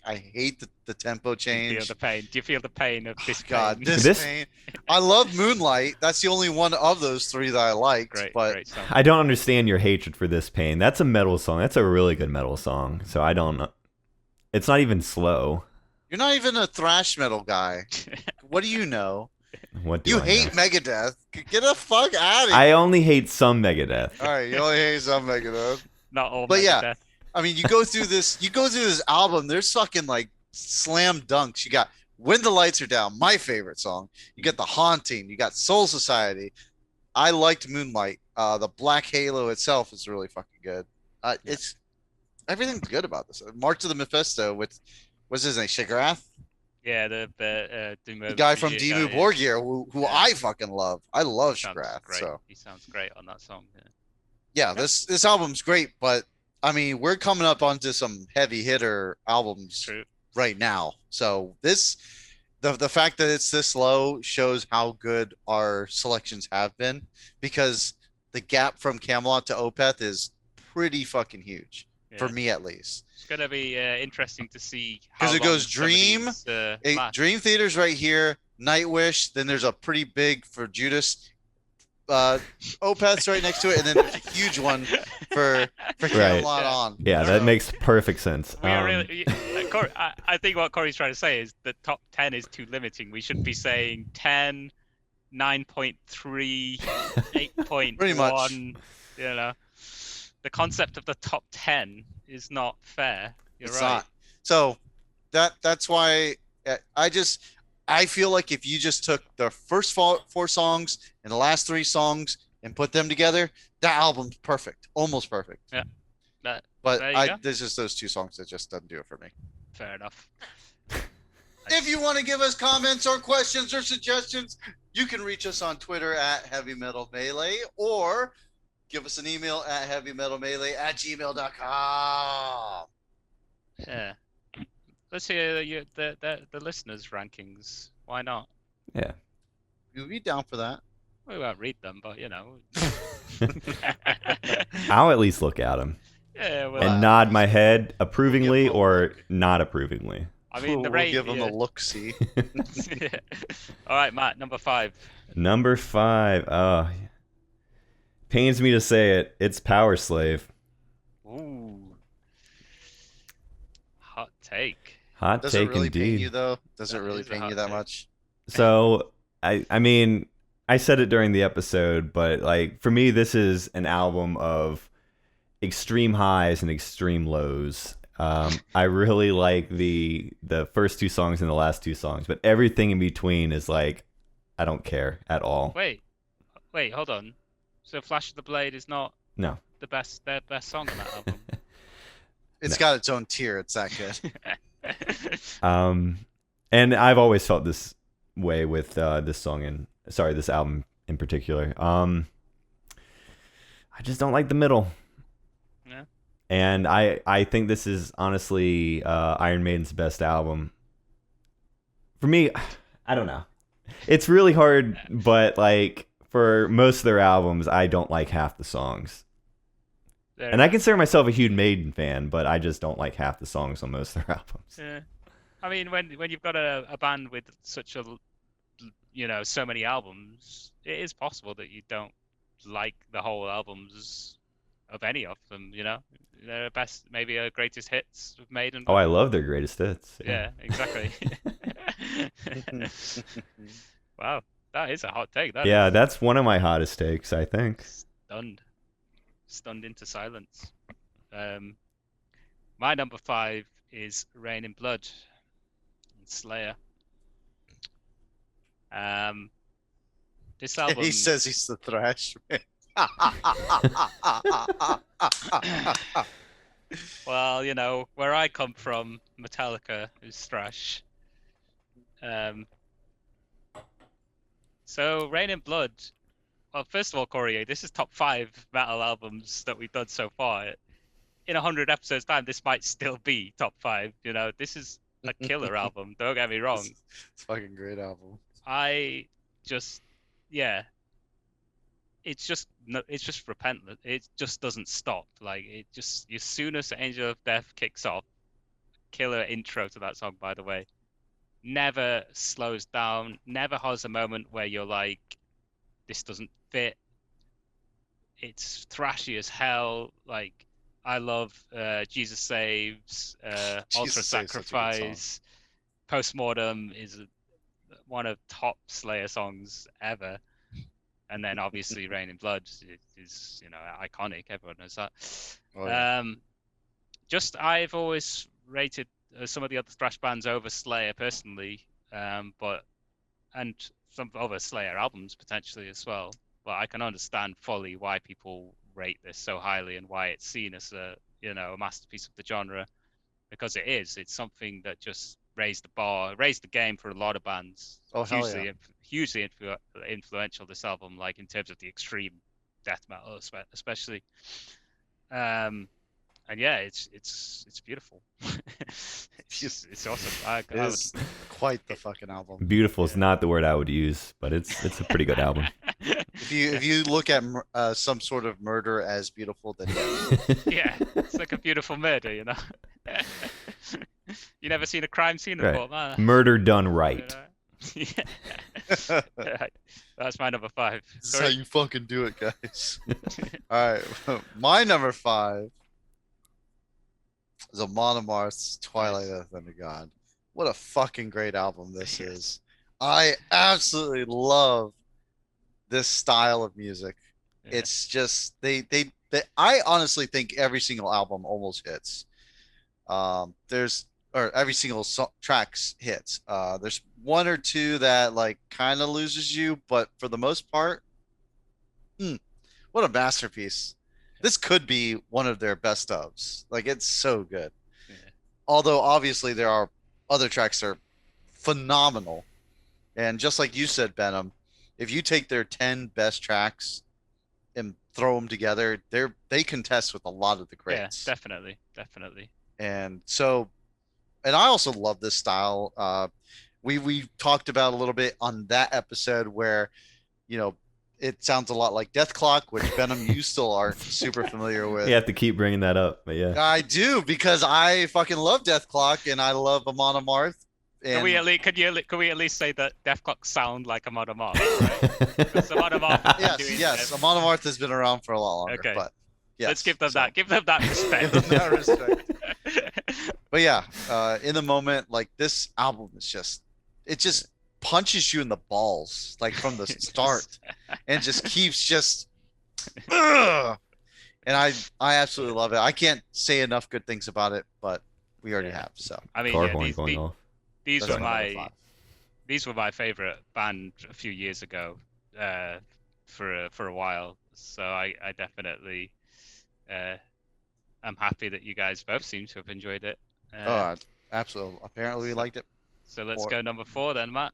Speaker 3: I hate the tempo change.
Speaker 2: Do you feel the pain of this?
Speaker 3: God,
Speaker 2: pain?
Speaker 3: this pain. I love Moonlight. That's the only one of those three that I liked.
Speaker 2: Great song.
Speaker 1: I don't understand your hatred for This Pain. That's a metal song. That's a really good metal song. So I don't know. It's not even slow.
Speaker 3: You're not even a thrash metal guy. What do you know?
Speaker 1: What do
Speaker 3: You
Speaker 1: I
Speaker 3: hate
Speaker 1: know?
Speaker 3: Megadeth. Get the fuck out of here.
Speaker 1: I only hate some Megadeth.
Speaker 3: All right, you only hate some Megadeth.
Speaker 2: Not all.
Speaker 3: But yeah.
Speaker 2: Megadeth.
Speaker 3: I mean, you go through this album, there's fucking, like, slam dunks. You got When the Lights Are Down, my favorite song. You got The Haunting. You got Soul Society. I liked Moonlight. The Black Halo itself is really fucking good. It's everything's good about this. March of the Mephisto with, what's his name, Shigrath?
Speaker 2: Yeah, the
Speaker 3: guy from Dimmu Borgir, who I fucking love. I love Shigrath.
Speaker 2: Great.
Speaker 3: So
Speaker 2: He sounds great on that song.
Speaker 3: yeah, this album's great, but I mean, we're coming up onto some heavy hitter albums
Speaker 2: True.
Speaker 3: right now. So the fact that it's this low shows how good our selections have been, because the gap from Camelot to Opeth is pretty fucking huge for me, at least.
Speaker 2: It's gonna be interesting to see
Speaker 3: Because
Speaker 2: how
Speaker 3: it goes
Speaker 2: long some of
Speaker 3: Dream,
Speaker 2: these, last.
Speaker 3: Dream Theater's right here. Nightwish. Then there's a pretty big for Judas. Opeth's right next to it, and then there's a huge one for Camelot on.
Speaker 1: Yeah, that makes perfect sense.
Speaker 2: We are really, Corey, I think what Corey's trying to say is the top 10 is too limiting. We should be saying 10, 9.3, 8.1.
Speaker 3: Pretty much.
Speaker 2: You know, the concept of the top 10 is not fair. You're right.
Speaker 3: Not. So that's why I feel like if you just took the first four songs and the last three songs and put them together, that album's perfect, almost perfect.
Speaker 2: Yeah.
Speaker 3: But there's just those two songs that just doesn't do it for me.
Speaker 2: Fair enough.
Speaker 3: If you want to give us comments or questions or suggestions, you can reach us on Twitter at Heavy Metal Melee or give us an email at heavymetalmelee@gmail.com.
Speaker 2: Yeah. Let's hear the listeners' rankings. Why not?
Speaker 1: Yeah.
Speaker 3: You'll be down for that.
Speaker 2: We won't read them, but you know.
Speaker 1: I'll at least look at them.
Speaker 2: Yeah, well,
Speaker 1: and nod my head approvingly or not approvingly.
Speaker 2: I mean,
Speaker 3: we'll give them a look-see.
Speaker 2: Yeah. All right, Matt, number 5.
Speaker 1: Number 5. Oh, pains me to say it. It's Powerslide.
Speaker 2: Ooh. Hot take.
Speaker 1: Hot
Speaker 3: Does
Speaker 1: take
Speaker 3: it really
Speaker 1: indeed.
Speaker 3: pain you though? Does it really pain you that much?
Speaker 1: So I mean, I said it during the episode, but like for me, this is an album of extreme highs and extreme lows. I really like the first two songs and the last two songs, but everything in between is like I don't care at all.
Speaker 2: Wait, hold on. So Flash of the Blade is not
Speaker 1: No.
Speaker 2: their best song on that album.
Speaker 3: It's got its own tier. It's that good.
Speaker 1: And I've always felt this way with this album in particular. I just don't like the middle.
Speaker 2: Yeah.
Speaker 1: And I think this is honestly Iron Maiden's best album. For me, I don't know. It's really hard, but like for most of their albums, I don't like half the songs. And I consider myself a huge Maiden fan, but I just don't like half the songs on most of their albums.
Speaker 2: Yeah. I mean, when you've got a band with such so many albums, it is possible that you don't like the whole albums of any of them. You know, their best, maybe greatest hits of Maiden.
Speaker 1: Oh, I love their greatest hits.
Speaker 2: Yeah, exactly. Wow, that is a hot take.
Speaker 1: That's one of my hottest takes, I think.
Speaker 2: Stunned into silence. My number 5 is Rain in Blood and Slayer. This album.
Speaker 3: He says he's the thrash man.
Speaker 2: Well, you know, where I come from, Metallica is thrash. So Rain in Blood. Well, first of all, Corey, this is top 5 metal albums that we've done so far. In 100 episodes' time, this might still be top 5. You know, this is a killer album. Don't get me wrong.
Speaker 3: It's a fucking great album.
Speaker 2: It's just repentless. It just doesn't stop. Like as soon as Angel of Death kicks off, killer intro to that song, by the way. Never slows down. Never has a moment where you're like, this doesn't fit. It's thrashy as hell. Like I love Jesus Saves, Ultra Sacrifice, Postmortem is one of top Slayer songs ever, and then obviously Rain in Blood is iconic. Everyone knows that. Oh, yeah. I've always rated some of the other thrash bands over Slayer personally, and some other Slayer albums potentially as well. But I can understand fully why people rate this so highly and why it's seen as a masterpiece of the genre, because it is. It's something that just raised the game for a lot of bands.
Speaker 3: Oh,
Speaker 2: Hugely influential, this album, like in terms of the extreme death metal especially. And yeah, it's beautiful. it's awesome.
Speaker 3: It's quite the fucking album.
Speaker 1: Beautiful is not the word I would use, but it's a pretty good album.
Speaker 3: If you look at some sort of murder as beautiful, then
Speaker 2: yeah, it's like a beautiful murder, you know. You never seen a crime scene before, man.
Speaker 1: Murder done right.
Speaker 2: Yeah. That's my number 5.
Speaker 3: This is how you fucking do it, guys. All right, my number 5 is Amon Amarth's Twilight of the Thunder God. What a fucking great album this is. I absolutely love this style of music. Yeah. It's just I honestly think every single album almost hits. Every single tracks hits. There's one or two that like kind of loses you, but for the most part, what a masterpiece. This could be one of their best ofs. Like, it's so good. Yeah. Although obviously there are other tracks that are phenomenal. And just like you said, Benham, if you take their 10 best tracks and throw them together, they contest with a lot of the greats.
Speaker 2: Yeah, definitely.
Speaker 3: And so, and I also love this style. We talked about a little bit on that episode where, you know, it sounds a lot like Death Clock, which Benham you still aren't super familiar with.
Speaker 1: You have to keep bringing that up, but yeah.
Speaker 3: I do, because I fucking love Death Clock and I love Amon Amarth.
Speaker 2: Can we at least say that Death Clock sound like Amon Amarth? Right? Amon Amarth
Speaker 3: yes. Amon Amarth has been around for a lot longer. Okay. But yes,
Speaker 2: let's give them that. Give them that respect.
Speaker 3: Give them that respect. But yeah, in the moment, like, this album is it just punches you in the balls, like, from the start, and just keeps and I absolutely love it. I can't say enough good things about it, but we already have. So
Speaker 2: I mean, these were my favorite band a few years ago, for a while. So I definitely I'm happy that you guys both seem to have enjoyed it.
Speaker 3: Absolutely. Apparently we liked it.
Speaker 2: So let's go number 4 then, Matt.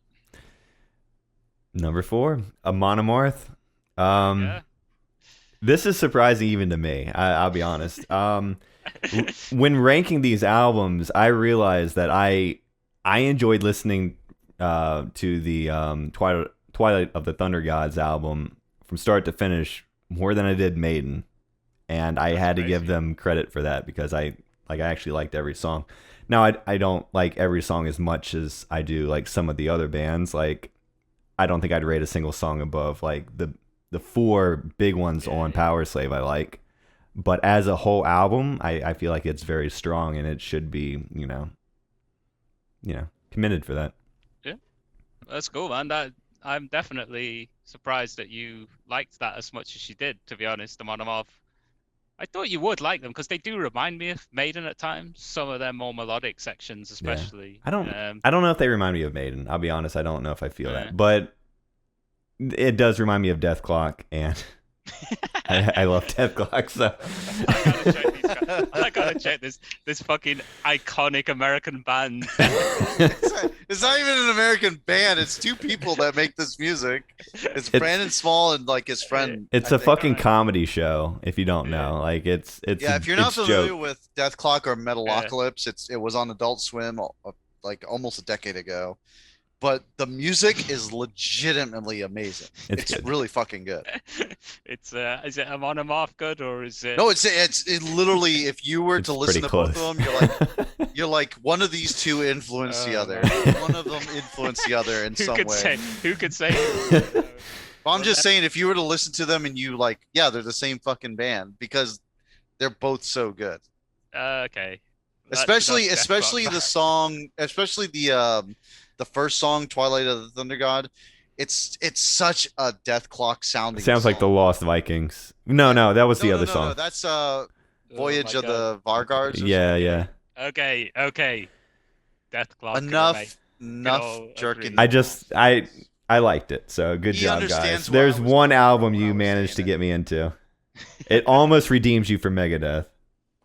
Speaker 1: Number 4, Amon Amarth. This is surprising even to me. I'll be honest. When ranking these albums, I realized that I enjoyed listening to the Twilight of the Thunder Gods album from start to finish more than I did Maiden, and I had to give them credit for that, because I actually liked every song. Now I don't like every song as much as I do like some of the other bands. Like, I don't think I'd rate a single song above like the 4 big ones on Powerslide I like. But as a whole album, I feel like it's very strong, and it should be, you know, commended for that.
Speaker 2: Yeah, that's cool, man. I'm definitely surprised that you liked that as much as you did, to be honest, Amon Amarth. I thought you would like them, because they do remind me of Maiden at times. Some of their more melodic sections, especially.
Speaker 1: Yeah. I don't know if they remind me of Maiden. I'll be honest. I don't know if I feel that, but it does remind me of Death Clock, and I love Death Clock. So
Speaker 2: I gotta check this fucking iconic American band.
Speaker 3: It's not even an American band. It's 2 people that make this music. It's Brandon Small and like his friend.
Speaker 1: It's a fucking comedy show. If you don't know, like it's
Speaker 3: if you're not familiar with Death Clock or Metalocalypse, it was on Adult Swim like almost a decade ago. But the music is legitimately amazing. It's really fucking good.
Speaker 2: Is it Amon Amarth good, or is it?
Speaker 3: No, it's literally, if you were to listen to both of them, you're like one of these 2 influenced the other. One of them influenced the other in some way.
Speaker 2: Who could say?
Speaker 3: Well, I'm just saying, if you were to listen to them and you like, they're the same fucking band, because they're both so good.
Speaker 2: Okay.
Speaker 3: Especially the song, especially the first song, Twilight of the Thunder God. It's such a Death Clock sounding.
Speaker 1: It sounds like the Lost Vikings. No, that was the other song.
Speaker 3: No, that's Voyage of the Vargards.
Speaker 1: Yeah.
Speaker 2: Okay. Death Clock.
Speaker 3: Enough jerking.
Speaker 1: I liked it. So good job, guys. There's one album you managed to get me into. It almost redeems you from Megadeth.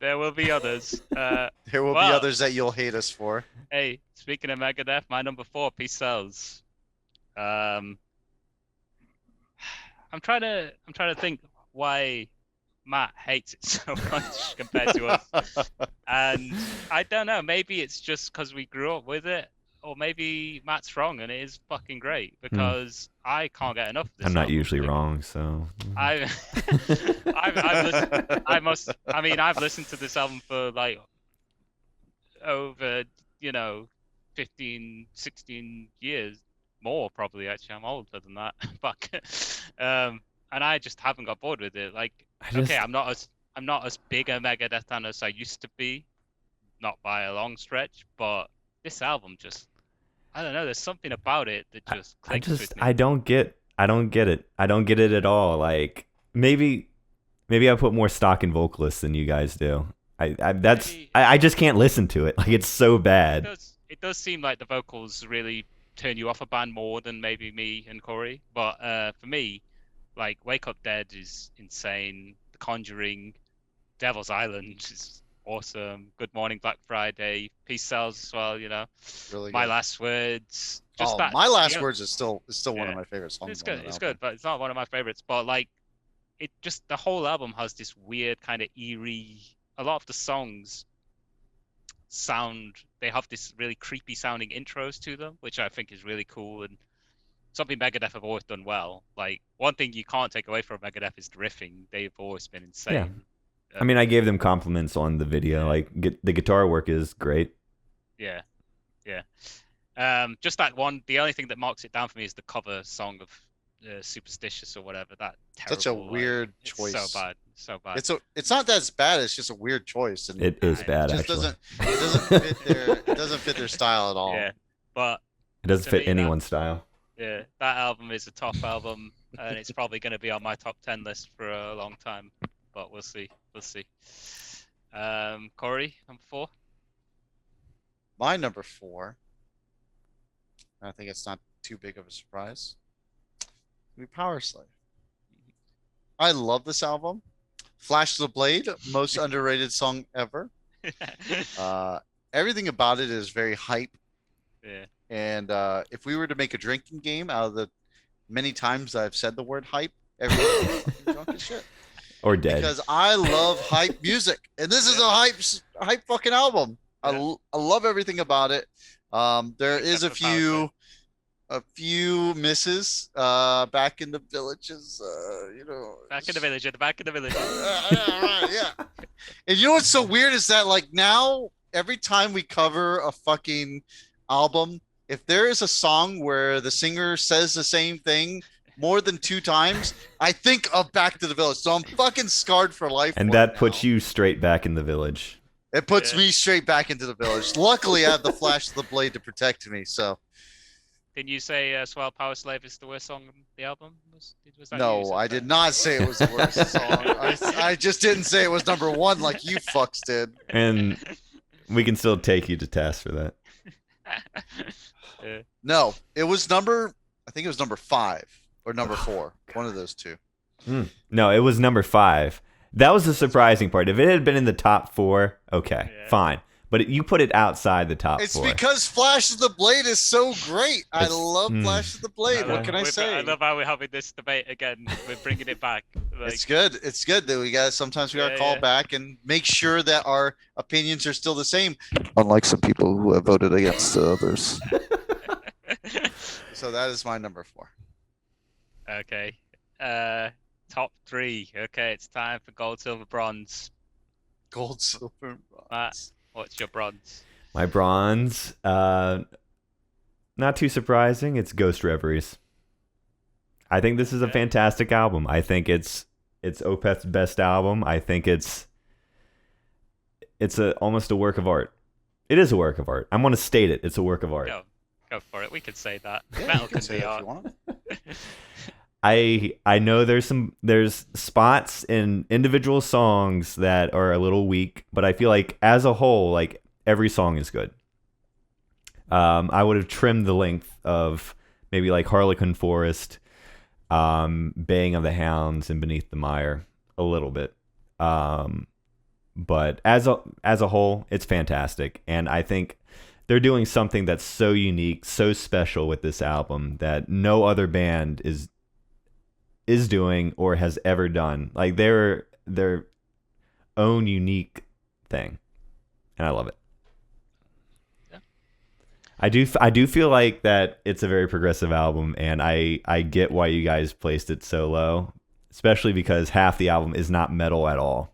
Speaker 2: There will be others.
Speaker 3: There will be others that you'll hate us for.
Speaker 2: Hey, speaking of Megadeth, my number 4, Peace Sells. I'm trying to think why Matt hates it so much compared to us. And I don't know, maybe it's just because we grew up with it, or maybe Matt's wrong and it is fucking great, because I can't get enough of this.
Speaker 1: I'm not usually wrong, so
Speaker 2: I've listened to this album for like over 15, 16 years more probably. Actually, I'm older than that. Fuck. And I just haven't got bored with it. Like, okay, I'm not as big a Megadeth fan as I used to be, not by a long stretch. But this album just, I don't know. There's something about it that just clicks with me.
Speaker 1: I don't get it. I don't get it at all. Like maybe I put more stock in vocalists than you guys do. I just can't listen to it. Like it's so bad.
Speaker 2: It does seem like the vocals really turn you off a band more than maybe me and Corey. But for me, like Wake Up Dead is insane. The Conjuring, Devil's Island is awesome. Good Morning Black Friday, Peace Sells as well. You know,
Speaker 3: Really
Speaker 2: My
Speaker 3: good.
Speaker 2: Last Words.
Speaker 3: My Last Words is still one of my favorite songs.
Speaker 2: It's good. It's good, but it's not one of my favorites. But like, it just the whole album has this weird kind of eerie. A lot of the songs they have this really creepy sounding intros to them, which I think is really cool and something Megadeth have always done well. Like one thing you can't take away from Megadeth is the riffing. They've always been insane.
Speaker 1: Yeah. I mean, I gave them compliments on the video. Like the guitar work is great.
Speaker 2: Yeah. Just that one. The only thing that marks it down for me is the cover song of Superstitious or whatever. That terrible,
Speaker 3: such a weird choice.
Speaker 2: So bad.
Speaker 3: It's not that it's bad. It's just a weird choice. And
Speaker 1: it is bad.
Speaker 3: It
Speaker 1: actually,
Speaker 3: doesn't fit their style at all.
Speaker 2: Yeah, but
Speaker 1: it doesn't fit anyone's style.
Speaker 2: Yeah, that album is a top album, and it's probably going to be on my top 10 list for a long time. But we'll see. Corey, number 4.
Speaker 3: My number 4. I think it's not too big of a surprise. Be Powerslide. I love this album. Flash the Blade, most underrated song ever. Everything about it is very hype.
Speaker 2: Yeah.
Speaker 3: And if we were to make a drinking game out of the many times I've said the word hype, everyone's drunk as shit.
Speaker 1: Or dead.
Speaker 3: Because I love hype music, and this is a hype fucking album.
Speaker 2: Yeah.
Speaker 3: I love everything about it. There is a few misses back in the villages,
Speaker 2: Back in the village, at the back of the village.
Speaker 3: yeah. And you know what's so weird is that like now every time we cover a fucking album, if there is a song where the singer says the same thing more than 2 times, I think of Back to the Village. So I'm fucking scarred for life.
Speaker 1: And that puts you straight back in the village.
Speaker 3: It puts me straight back into the village. Luckily, I have the Flash of the Blade to protect me. So.
Speaker 2: Didn't you say Swell Power Slave is the worst song on the album? Was that
Speaker 3: No, I did not say it was the worst song. I just didn't say it was number 1 like you fucks did.
Speaker 1: And we can still take you to task for that.
Speaker 3: No, it was I think it was number 5 or number 4. One of those two.
Speaker 1: No, it was number 5. That was the surprising part. If it had been in the top 4, okay, fine. But you put it outside the top 4.
Speaker 3: It's because Flash of the Blade is so great. I love Flash of the Blade. What can I say?
Speaker 2: I love how we're having this debate again. We're bringing it back. Like,
Speaker 3: it's good. It's good that sometimes we got to call back and make sure that our opinions are still the same. Unlike some people who have voted against the others. So that is my number 4.
Speaker 2: Okay. Top 3. Okay, it's time for gold, silver, bronze.
Speaker 3: Gold, silver, bronze.
Speaker 2: Matt, what's your bronze?
Speaker 1: My bronze, not too surprising. It's Ghost Reveries. I think this is a fantastic album. I think it's Opeth's best album. I think it's almost a work of art. It is a work of art. I'm going to state it. It's a work of art.
Speaker 2: Go for it. We can say that.
Speaker 3: Yeah,
Speaker 2: Metal
Speaker 3: can say
Speaker 2: be
Speaker 3: that
Speaker 2: art.
Speaker 3: if you want.
Speaker 1: I know there's spots in individual songs that are a little weak, but I feel like as a whole, like every song is good. I would have trimmed the length of maybe like Harlequin Forest, Baying of the Hounds, and Beneath the Mire a little bit. But as a whole, it's fantastic, and I think they're doing something that's so unique, so special with this album that no other band is doing or has ever done. Like their own unique thing, and I love it.
Speaker 2: Yeah.
Speaker 1: I do feel like that it's a very progressive album, and I get why you guys placed it so low, especially because half the album is not metal at all.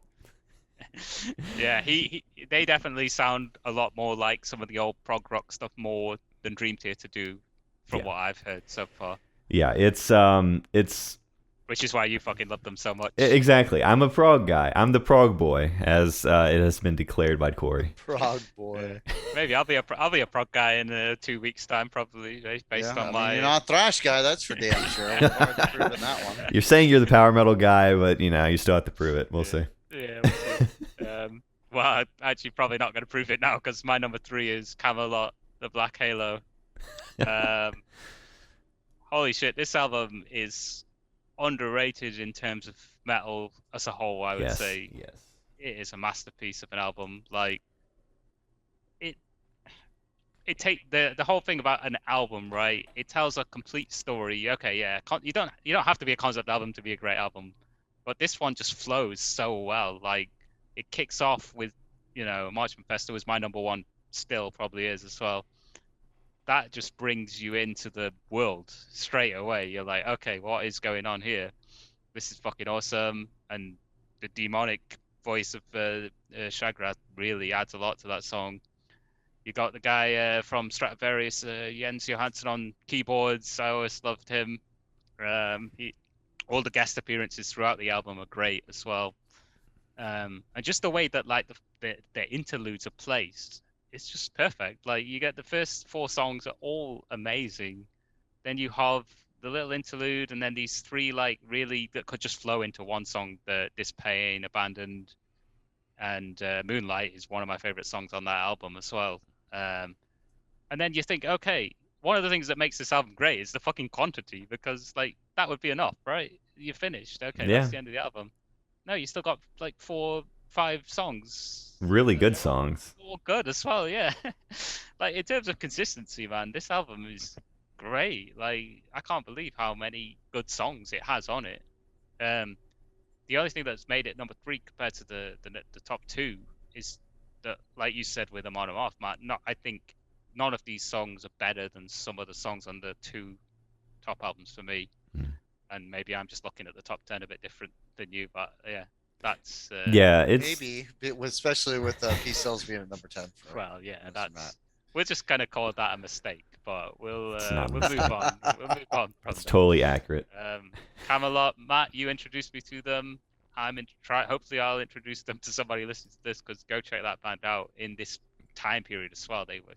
Speaker 2: Yeah, they definitely sound a lot more like some of the old prog rock stuff more than Dream Theater do from what I've heard so far.
Speaker 1: Yeah, it's
Speaker 2: which is why you fucking love them so much.
Speaker 1: Exactly. I'm a prog guy. I'm the prog boy, as it has been declared by Corey.
Speaker 3: Prog boy.
Speaker 2: Maybe I'll be a prog guy in 2 weeks' time, probably, based on my.
Speaker 3: You're not a thrash guy, that's for damn sure. We've already proven that one.
Speaker 1: You're saying you're the power metal guy, but you still have to prove it. We'll see.
Speaker 2: Yeah, we'll see. Well, I'm actually probably not going to prove it now because my number 3 is Camelot, the Black Halo. Holy shit, this album is underrated in terms of metal as a whole. I would say it is a masterpiece of an album. Like it take the whole thing about an album, right? It tells a complete story. Okay, yeah, you don't have to be a concept album to be a great album, but this one just flows so well. Like it kicks off with March Manifesto is my number 1, still probably is as well. That just brings you into the world straight away. You're like, okay, what is going on here? This is fucking awesome. And the demonic voice of Shagrat really adds a lot to that song. You got the guy from Stratovarius, Jens Johansson on keyboards. I always loved him. All the guest appearances throughout the album are great as well. And just the way that like the interludes are placed. It's just perfect. Like you get the first 4 songs are all amazing. Then you have the little interlude and then these 3 like really that could just flow into one song. The This Pain, Abandoned, and Moonlight is one of my favorite songs on that album as well. And then you think, okay, one of the things that makes this album great is the fucking quantity, because like that would be enough, right? You're finished. Okay, that's the end of the album. No, you still got like 4, 5 songs.
Speaker 1: Really good songs.
Speaker 2: All good as well, yeah. Like in terms of consistency, man, this album is great. Like I can't believe how many good songs it has on it. The only thing that's made it number 3 compared to the top 2 is that, like you said with Amon Amarth, Matt. I think none of these songs are better than some of the songs on the 2 top albums for me. And maybe I'm just looking at the top 10 a bit different than you, but yeah. That's
Speaker 1: it's
Speaker 3: maybe, especially with Peace Cells being at number 10.
Speaker 2: Well, yeah, we'll just kind of call that a mistake, but we'll move on. We'll move on.
Speaker 1: That's totally accurate.
Speaker 2: Camelot, Matt, you introduced me to them. Hopefully, I'll introduce them to somebody listening to this, because go check that band out in this time period as well. They were,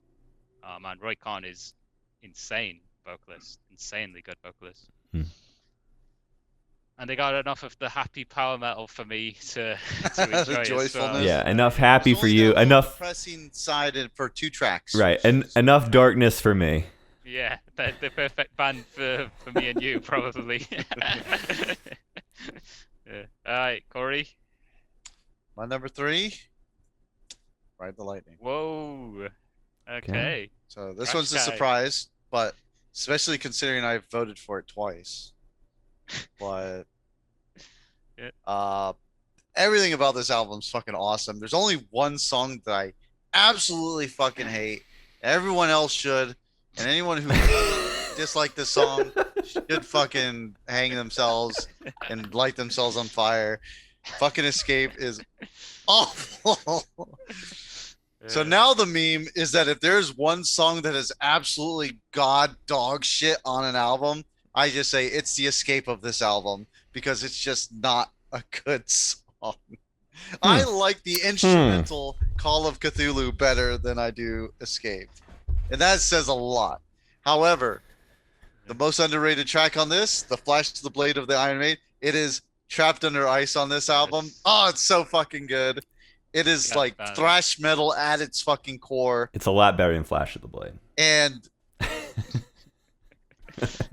Speaker 2: oh man, Roy Khan is insane vocalist, insanely good vocalist. And they got enough of the happy power metal for me to enjoy it. Well.
Speaker 1: Yeah, enough happy for you. Enough
Speaker 3: pressing side for 2 tracks.
Speaker 1: Right, and enough darkness for me.
Speaker 2: Yeah, the perfect band for me and you, probably. Yeah. All right, Corey.
Speaker 3: My number 3, Ride the Lightning.
Speaker 2: Whoa. Okay.
Speaker 3: So this one's a surprise, but especially considering I voted for it twice. But everything about this album's fucking awesome. There's only one song that I absolutely fucking hate. Everyone else should, and anyone who dislike this song should fucking hang themselves and light themselves on fire. Fucking Escape is awful. So now the meme is that if there's one song that is absolutely god dog shit on an album, I just say it's the Escape of this album, because it's just not a good song. I like the instrumental Call of Cthulhu better than I do Escape. And that says a lot. However, the most underrated track on this, The Flash to the Blade of the Iron Maiden, it is Trapped Under Ice on this album. Oh, it's so fucking good. It is like thrash metal at its fucking core.
Speaker 1: It's a lot better than Flash of the Blade.
Speaker 3: And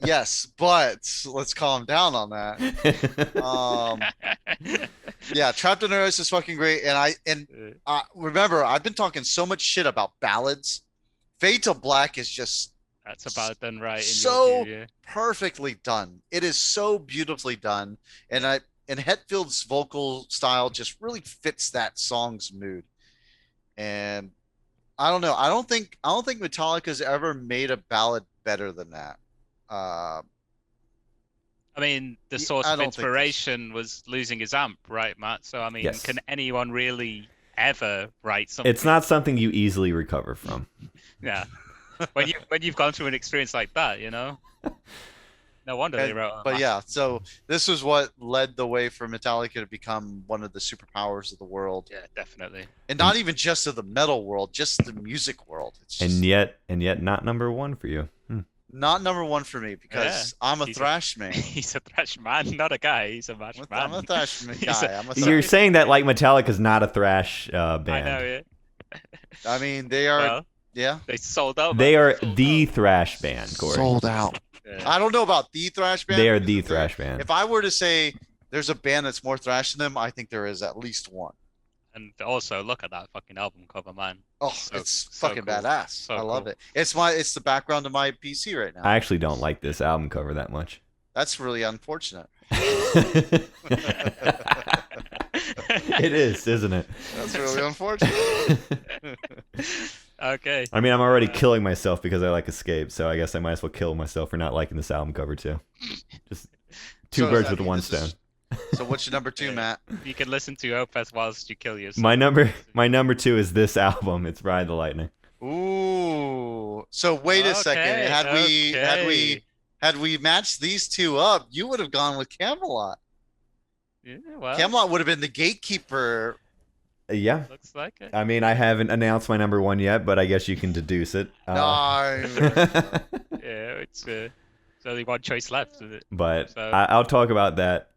Speaker 3: yes, but let's calm down on that. Yeah, Trapped Under Ice is fucking great. And remember, I've been talking so much shit about ballads. Fade to Black is just
Speaker 2: that's about done right.
Speaker 3: So perfectly done. It is so beautifully done, and Hetfield's vocal style just really fits that song's mood. And I don't know. I don't think Metallica's ever made a ballad better than that.
Speaker 2: I mean, the source of inspiration was Losing His Amp, right, Matt? So, I mean, can anyone really ever write something?
Speaker 1: It's not something you easily recover from.
Speaker 2: Yeah. when you've gone through an experience like that, you know. No wonder they wrote.
Speaker 3: But yeah, so this was what led the way for Metallica to become one of the superpowers of the world.
Speaker 2: Yeah, definitely.
Speaker 3: And not even just of the metal world, just the music world. It's just
Speaker 1: and yet not number one for you.
Speaker 3: not number one for me because I'm a thrash man.
Speaker 2: He's a thrash man, not a guy. He's a thrash man.
Speaker 3: I'm a thrash guy.
Speaker 1: You're saying that like Metallica's not a thrash band.
Speaker 2: I know, yeah.
Speaker 3: I mean, they are.
Speaker 2: Well,
Speaker 3: yeah.
Speaker 2: They sold out.
Speaker 1: They are the thrash band, Corey.
Speaker 3: Sold out.
Speaker 2: Yeah.
Speaker 3: I don't know about the thrash band.
Speaker 1: They are the thrash band.
Speaker 3: If I were to say there's a band that's more thrash than them, I think there is at least one.
Speaker 2: And also, look at that fucking album cover, man.
Speaker 3: Oh, it's fucking cool. Badass. So I love it. It's the background of my PC right now.
Speaker 1: I actually don't like this album cover that much.
Speaker 3: That's really unfortunate.
Speaker 1: It is, isn't it?
Speaker 3: That's really unfortunate.
Speaker 2: Okay.
Speaker 1: I mean, I'm already killing myself because I like Escape, so I guess I might as well kill myself for not liking this album cover too. Just two birds with one stone.
Speaker 3: So what's your number 2, Matt?
Speaker 2: You can listen to Opeth whilst you kill yourself.
Speaker 1: My number 2 is this album. It's Ride the Lightning.
Speaker 3: Ooh. So wait a second. Had we matched these two up, you would have gone with Camelot.
Speaker 2: Yeah, well,
Speaker 3: Camelot would have been the gatekeeper.
Speaker 1: Yeah.
Speaker 2: Looks like it.
Speaker 1: I mean, I haven't announced my number 1 yet, but I guess you can deduce it.
Speaker 3: No.
Speaker 2: Yeah, it's only one choice left, isn't it?
Speaker 1: But
Speaker 2: So-
Speaker 1: I'll talk about that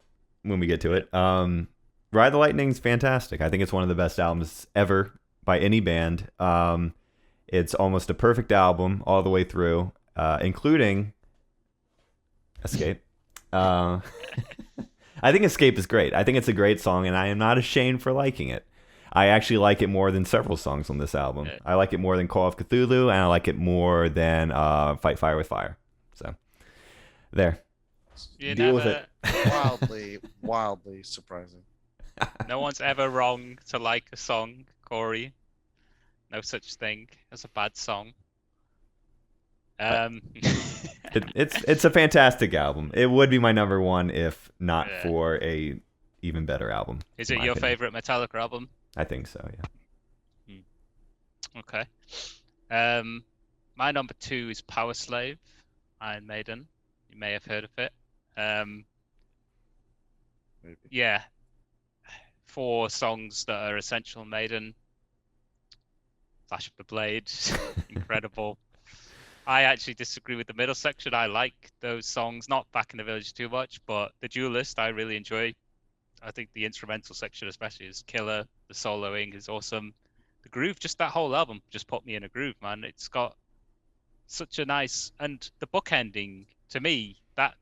Speaker 1: when we get to it. Ride the Lightning's fantastic. I think it's one of the best albums ever by any band. It's almost a perfect album all the way through, including Escape. I think Escape is great. I think it's a great song, and I am not ashamed for liking it. I actually like it more than several songs on this album.
Speaker 2: Yeah.
Speaker 1: I like it more than Call of Cthulhu, and I like it more than Fight Fire with Fire. So, there. Deal with it.
Speaker 3: Wildly surprising.
Speaker 2: No one's ever wrong to like a song, Corey. No such thing as a bad song.
Speaker 1: It's a fantastic album. It would be my number 1 if not for a even better album.
Speaker 2: Is it your favorite Metallica album?
Speaker 1: I think so, yeah.
Speaker 2: Okay. My number 2 is Powerslide, Iron Maiden. You may have heard of it. Yeah. 4 songs that are essential Maiden. Flash of the Blade, incredible. I actually disagree with the middle section. I like those songs, not Back in the Village too much, but the Duelist I really enjoy. I think the instrumental section especially is killer. The soloing is awesome. The groove, just that whole album just put me in a groove, man. It's got such a nice, and the bookending, to me, that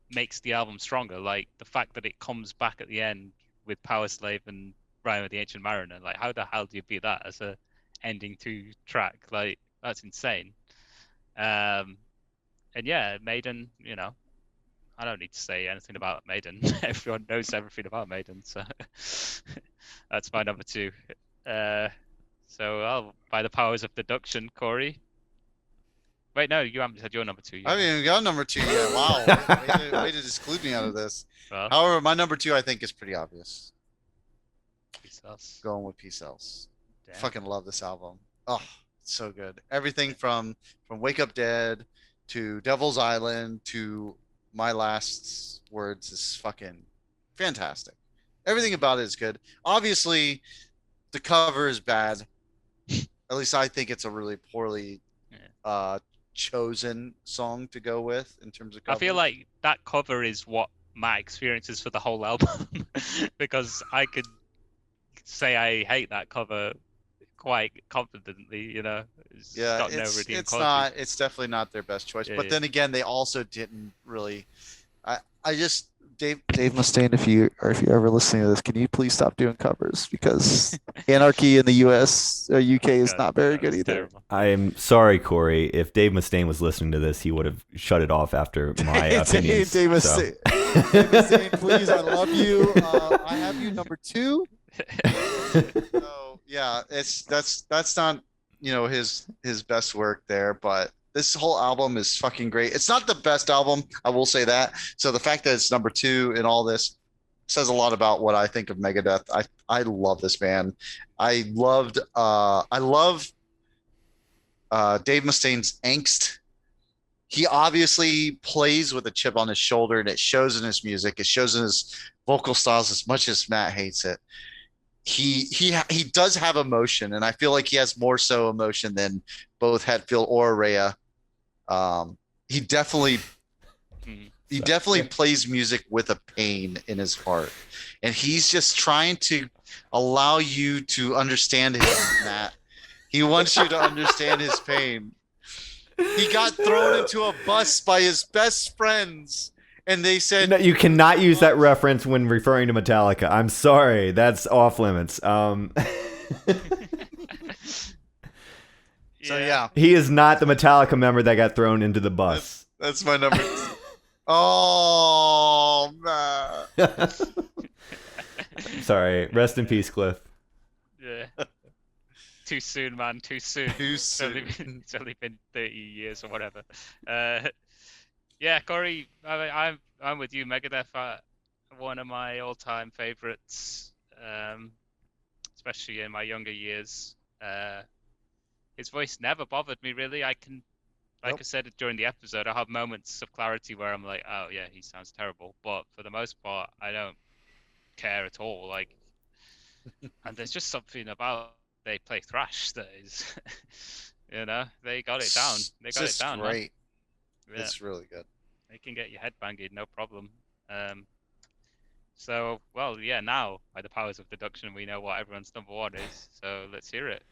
Speaker 2: makes the album stronger. Like the fact that it comes back at the end with Power Slave and Rhyme of the Ancient Mariner. Like, how the hell do you beat that as a ending 2 track? Like, that's insane. And yeah, Maiden, you know, I don't need to say anything about Maiden. Everyone knows everything about Maiden, so that's my number 2. So by the powers of deduction, Corey. Wait, no, you haven't said your number 2 yet.
Speaker 3: I haven't even got number 2 yet. Wow. way to exclude me out of this.
Speaker 2: Well,
Speaker 3: However, my number 2 I think is pretty obvious.
Speaker 2: Peace Else.
Speaker 3: Going with Peace Else.
Speaker 2: Damn.
Speaker 3: Fucking love this album. Oh, it's so good. Everything from Wake Up Dead to Devil's Island to My Last Words is fucking fantastic. Everything about it is good. Obviously, the cover is bad. At least I think it's a really poorly chosen song to go with in terms of cover.
Speaker 2: I feel like that cover is what my experience is for the whole album because I could say I hate that cover quite confidently, you know. It's got no redeeming quality.
Speaker 3: It's definitely not their best choice.
Speaker 2: Yeah,
Speaker 3: but
Speaker 2: yeah.
Speaker 3: then again, they also didn't really. I just Dave Mustaine, if you're ever listening to this, can you please stop doing covers because Anarchy in the US or UK is not very good either.
Speaker 2: Terrible.
Speaker 1: I am sorry, Corey. If Dave Mustaine was listening to this, he would have shut it off after my opinions.
Speaker 3: Dave Mustaine, please, I love you. I have you number 2. So yeah, that's not his best work there, but this whole album is fucking great. It's not the best album, I will say that. So the fact that it's number 2 in all this says a lot about what I think of Megadeth. I love this band. I love Dave Mustaine's angst. He obviously plays with a chip on his shoulder, and it shows in his music. It shows in his vocal styles. As much as Matt hates it, he does have emotion, and I feel like he has more so emotion than both Hetfield or Rhea. He definitely plays music with a pain in his heart, and he's just trying to allow you to understand him, Matt. He wants you to understand his pain. He got thrown into a bus by his best friends, and they said,
Speaker 1: no, you cannot use that reference when referring to Metallica. I'm sorry, that's off limits.
Speaker 3: So yeah,
Speaker 1: he is not the Metallica member that got thrown into the bus.
Speaker 3: That's my number. Oh man.
Speaker 2: Yeah.
Speaker 1: Sorry. Rest in peace, Cliff.
Speaker 2: Yeah. Too soon, man. Too soon.
Speaker 3: Too soon.
Speaker 2: It's only been 30 years or whatever. Yeah, Corey, I'm with you. Megadeth, one of my all-time favorites, especially in my younger years. His voice never bothered me really. I said during the episode, I have moments of clarity where I'm like, oh yeah, he sounds terrible. But for the most part, I don't care at all. Like, and there's just something about they play thrash that is, they got it down. They got it down.
Speaker 3: Great.
Speaker 2: Yeah.
Speaker 3: It's really good.
Speaker 2: They can get your head banging, no problem. So, well, yeah, now by the powers of deduction, we know what everyone's number one is. So let's hear it.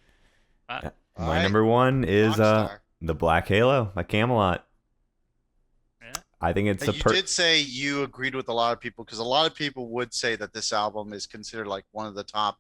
Speaker 2: Matt?
Speaker 1: My number one is the Black Halo by Camelot.
Speaker 2: Yeah.
Speaker 1: I think it's
Speaker 3: you did say you agreed with a lot of people, because a lot of people would say that this album is considered like one of the top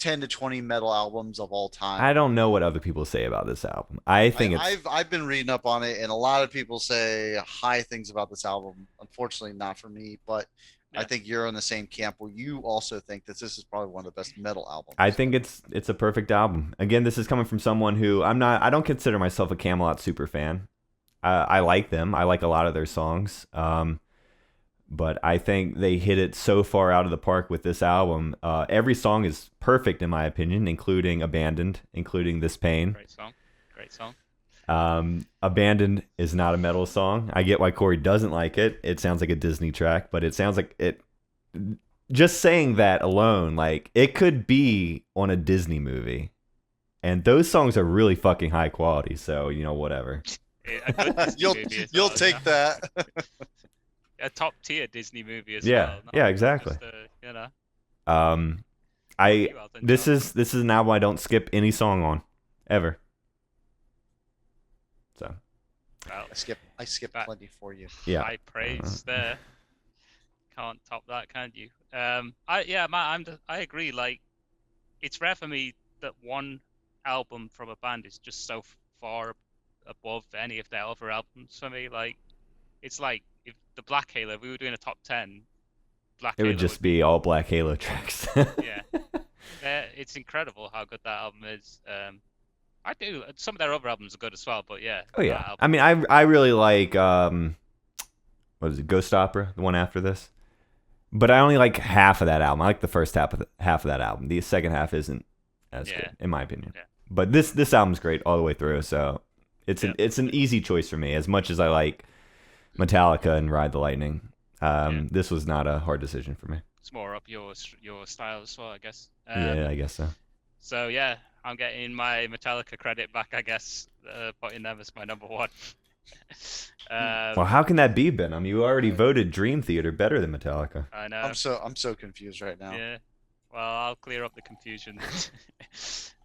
Speaker 3: 10 to 20 metal albums of all time.
Speaker 1: I don't know what other people say about this album. I think
Speaker 3: I've been reading up on it, and a lot of people say high things about this album. Unfortunately, not for me, but yeah. I think you're in the same camp where you also think that this is probably one of the best metal albums.
Speaker 1: I think it's a perfect album. Again, this is coming from someone who I don't consider myself a Camelot super fan. I like them. I like a lot of their songs. But I think they hit it so far out of the park with this album. Every song is perfect in my opinion, including Abandoned, including This Pain.
Speaker 2: Great song.
Speaker 1: Abandoned is not a metal song. I get why Corey doesn't like it. It sounds like a Disney track, but it sounds like it. Just saying that alone, like, it could be on a Disney movie. And those songs are really fucking high quality, so, whatever.
Speaker 3: You'll take that.
Speaker 2: A top tier Disney movie as
Speaker 1: well. Yeah, exactly.
Speaker 2: Just,
Speaker 1: this is an album I don't skip any song on, ever. So.
Speaker 3: Well, I skip plenty for you.
Speaker 1: Yeah.
Speaker 2: High praise there. Can't top that, can you? Matt, I agree. Like, it's rare for me that one album from a band is just so far above any of their other albums for me. Like, it's like if the Black Halo, if we were doing a top 10,
Speaker 1: it would just be all Black Halo tracks.
Speaker 2: Yeah. It's incredible how good that album is. I do. Some of their other albums are good as well, but yeah.
Speaker 1: Oh yeah. I mean, I really like what is it, Ghost Opera, the one after this. But I only like half of that album. I like the first half of that album. The second half isn't as good, in my opinion. Yeah. But this album's great all the way through. So it's an easy choice for me. As much as I like Metallica and Ride the Lightning, this was not a hard decision for me.
Speaker 2: It's more up your style as well, I guess.
Speaker 1: Yeah, I guess so.
Speaker 2: So yeah, I'm getting my Metallica credit back, I guess, putting them as my number one.
Speaker 1: Well, how can that be, Ben? I mean, you already voted Dream Theater better than Metallica.
Speaker 2: I know.
Speaker 3: I'm so confused right now.
Speaker 2: Yeah. Well, I'll clear up the confusion.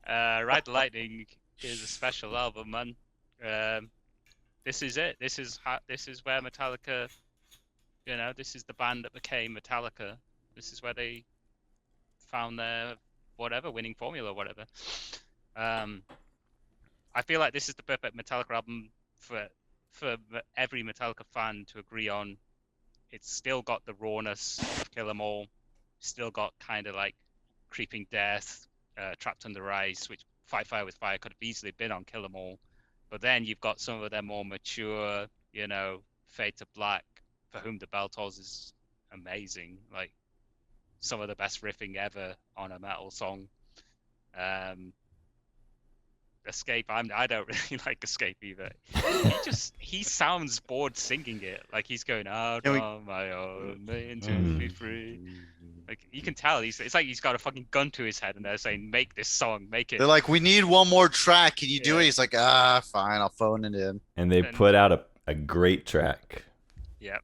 Speaker 2: Ride the Lightning is a special album, man. This is it. This is where Metallica, this is the band that became Metallica. This is where they found their winning formula, whatever. I feel like this is the perfect Metallica album for every Metallica fan to agree on. It's still got the rawness of Kill 'Em All. Still got kind of like Creeping Death, Trapped Under Ice, which Fight Fire with Fire could have easily been on Kill 'Em All. But then you've got some of their more mature, Fade to Black, For Whom the Bell Tolls is amazing. Like, some of the best riffing ever on a metal song. Escape. I don't really like Escape either. He sounds bored singing it. Like he's going out on my own, meant to be free. Like you can tell it's like he's got a fucking gun to his head, and they're saying, "Make this song, make it."
Speaker 3: They're like, "We need one more track. Can you do it?" He's like, fine, I'll phone it in.
Speaker 1: And they put out a great track.
Speaker 2: Yeah.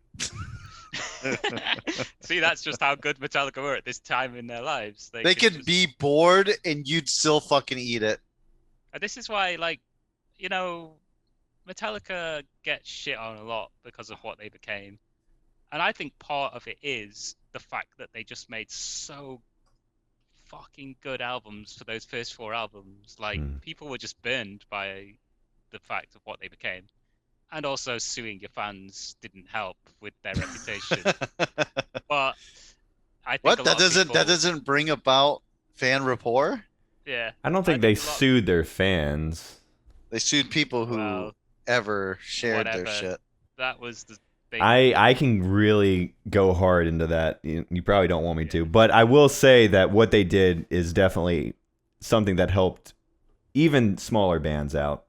Speaker 2: See, that's just how good Metallica were at this time in their lives.
Speaker 3: They could be bored, and you'd still fucking eat it.
Speaker 2: This is why, like, you know, Metallica gets shit on a lot because of what they became. And I think part of it is the fact that they just made so fucking good albums for those first 4 albums. Like, people were just burned by the fact of what they became. And also suing your fans didn't help with their reputation. But I think
Speaker 3: that doesn't bring about fan rapport?
Speaker 2: Yeah.
Speaker 1: I don't think they sued their fans.
Speaker 3: They sued people who ever shared their shit.
Speaker 2: That was the thing.
Speaker 1: I can really go hard into that. You probably don't want me to, but I will say that what they did is definitely something that helped even smaller bands out.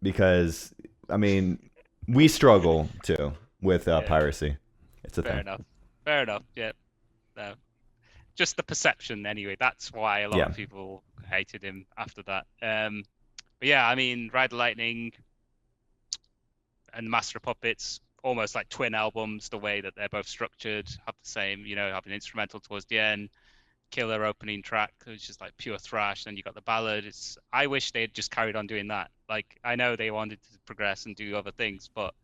Speaker 1: Because, I mean, we struggle too with piracy. It's a thing.
Speaker 2: Fair enough. Yeah. No. Just the perception, anyway. That's why a lot of people hated him after that. But yeah, I mean, Ride the Lightning and Master of Puppets, almost like twin albums, the way that they're both structured, have the same, have an instrumental towards the end, killer opening track, which is like pure thrash, then you got the ballad. I wish they had just carried on doing that. Like, I know they wanted to progress and do other things, but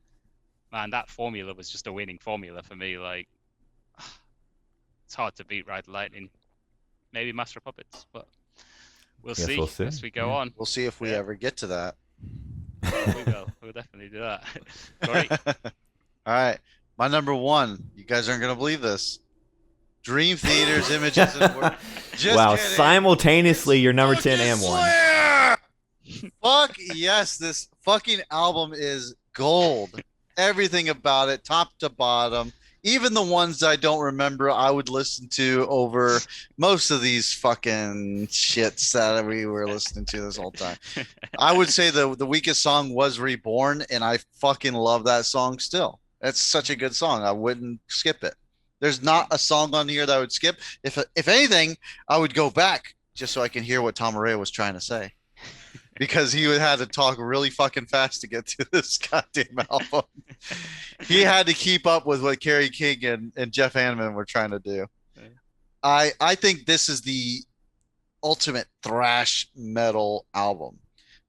Speaker 2: man, that formula was just a winning formula for me. Like, it's hard to beat Ride the Lightning. Maybe Master of Puppets, but we'll see as we go on.
Speaker 3: We'll see if we ever get to that.
Speaker 2: We will. We'll definitely do that. Great.
Speaker 3: All right. My number 1. You guys aren't going to believe this. Dream Theater's Images and Words.
Speaker 1: Wow. Kidding. Simultaneously, your number 10 and 1.
Speaker 3: Fuck yes. This fucking album is gold. Everything about it, top to bottom. Even the ones I don't remember, I would listen to over most of these fucking shits that we were listening to this whole time. I would say the weakest song was Reborn, and I fucking love that song still. That's such a good song. I wouldn't skip it. There's not a song on here that I would skip. If anything, I would go back just so I can hear what Tom Araya was trying to say. Because he had to talk really fucking fast to get to this goddamn album. He had to keep up with what Kerry King and Jeff Hanneman were trying to do. I think this is the ultimate thrash metal album.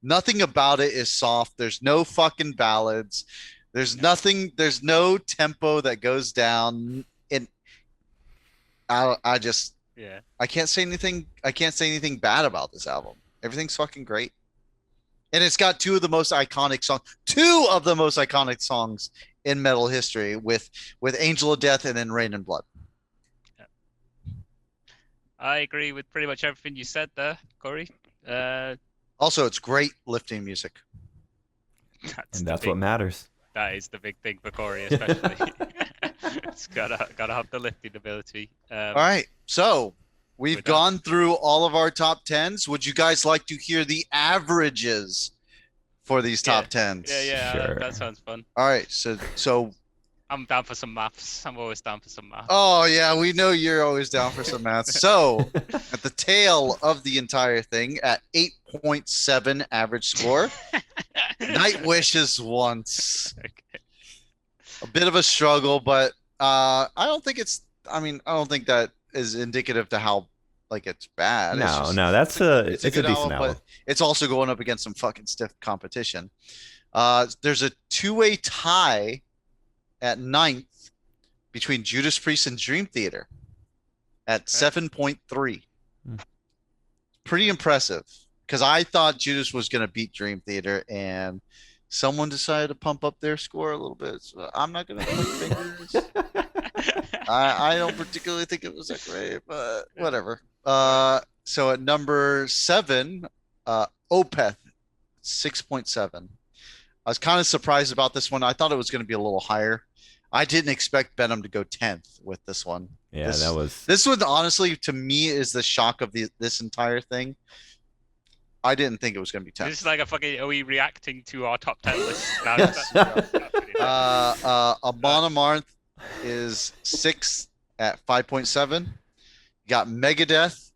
Speaker 3: Nothing about it is soft. There's no fucking ballads. There's nothing. There's no tempo that goes down. And I can't say anything. I can't say anything bad about this album. Everything's fucking great. And it's got 2 of the most iconic songs in metal history with Angel of Death and then Rain and Blood.
Speaker 2: Yeah. I agree with pretty much everything you said there, Corey.
Speaker 3: Also, it's great lifting music.
Speaker 1: That's what matters.
Speaker 2: That is the big thing for Corey, especially. It's gotta have the lifting ability.
Speaker 3: All right, so we've gone through all of our top 10s. Would you guys like to hear the averages for these top 10s?
Speaker 2: Yeah,
Speaker 1: sure.
Speaker 2: That sounds fun.
Speaker 3: All right, so
Speaker 2: I'm down for some maths. I'm always down for some maths.
Speaker 3: Oh yeah, we know you're always down for some maths. So at the tail of the entire thing, at 8.7 average score, Nightwish is once.
Speaker 2: Okay.
Speaker 3: A bit of a struggle, but I don't think that is indicative to how it's bad.
Speaker 1: No, it's a decent album.
Speaker 3: But it's also going up against some fucking stiff competition. There's a 2-way tie at 9th between Judas Priest and Dream Theater at 7.3. Pretty impressive, because I thought Judas was going to beat Dream Theater, and someone decided to pump up their score a little bit. So I'm not going to point fingers. I don't particularly think it was that great, but whatever. So at number 7, Opeth, 6.7. I was kind of surprised about this one. I thought it was going to be a little higher. I didn't expect Benham to go 10th with this one.
Speaker 1: Yeah,
Speaker 3: this one honestly to me is the shock of this entire thing. I didn't think it was going to be 10.
Speaker 2: This is like a fucking. Are we reacting to our top 10 list now?
Speaker 3: Yes.
Speaker 2: That's pretty nice.
Speaker 3: Amon Amarth is 6 at 5.7. You got Megadeth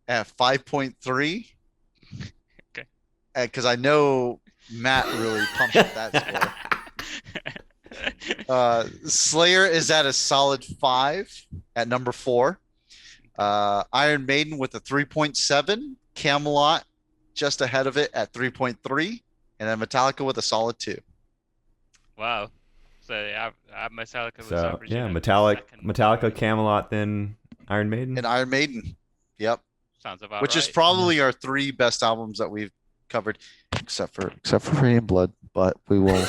Speaker 3: at 5.3.
Speaker 2: Okay.
Speaker 3: Because I know Matt really pumped up that score. Slayer is at a solid 5 at number 4. Iron Maiden with a 3.7. Camelot just ahead of it at 3.3. And then Metallica with a solid 2.
Speaker 2: Wow. So Metallica was
Speaker 1: So
Speaker 2: averaging.
Speaker 1: yeah,
Speaker 2: at
Speaker 1: Metallica,
Speaker 2: second.
Speaker 1: Camelot, then Iron Maiden.
Speaker 3: And Iron Maiden. Yep.
Speaker 2: Sounds about
Speaker 3: Which
Speaker 2: right.
Speaker 3: is probably our 3 best albums that we've covered, except for Rain and Blood. But we will.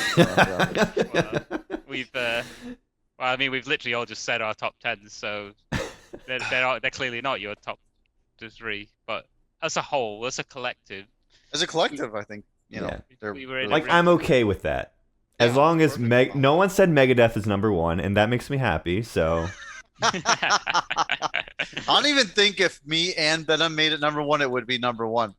Speaker 2: We've I mean, we've literally all just said our top 10s, so they're clearly not your top 3. But as a whole, as a collective,
Speaker 3: As a collective, I think they're
Speaker 2: we were in
Speaker 1: Like, I'm okay with that. As long as no one said Megadeth is number 1, and that makes me happy. So
Speaker 3: I don't even think if me and Benham made it number 1, it would be number 1.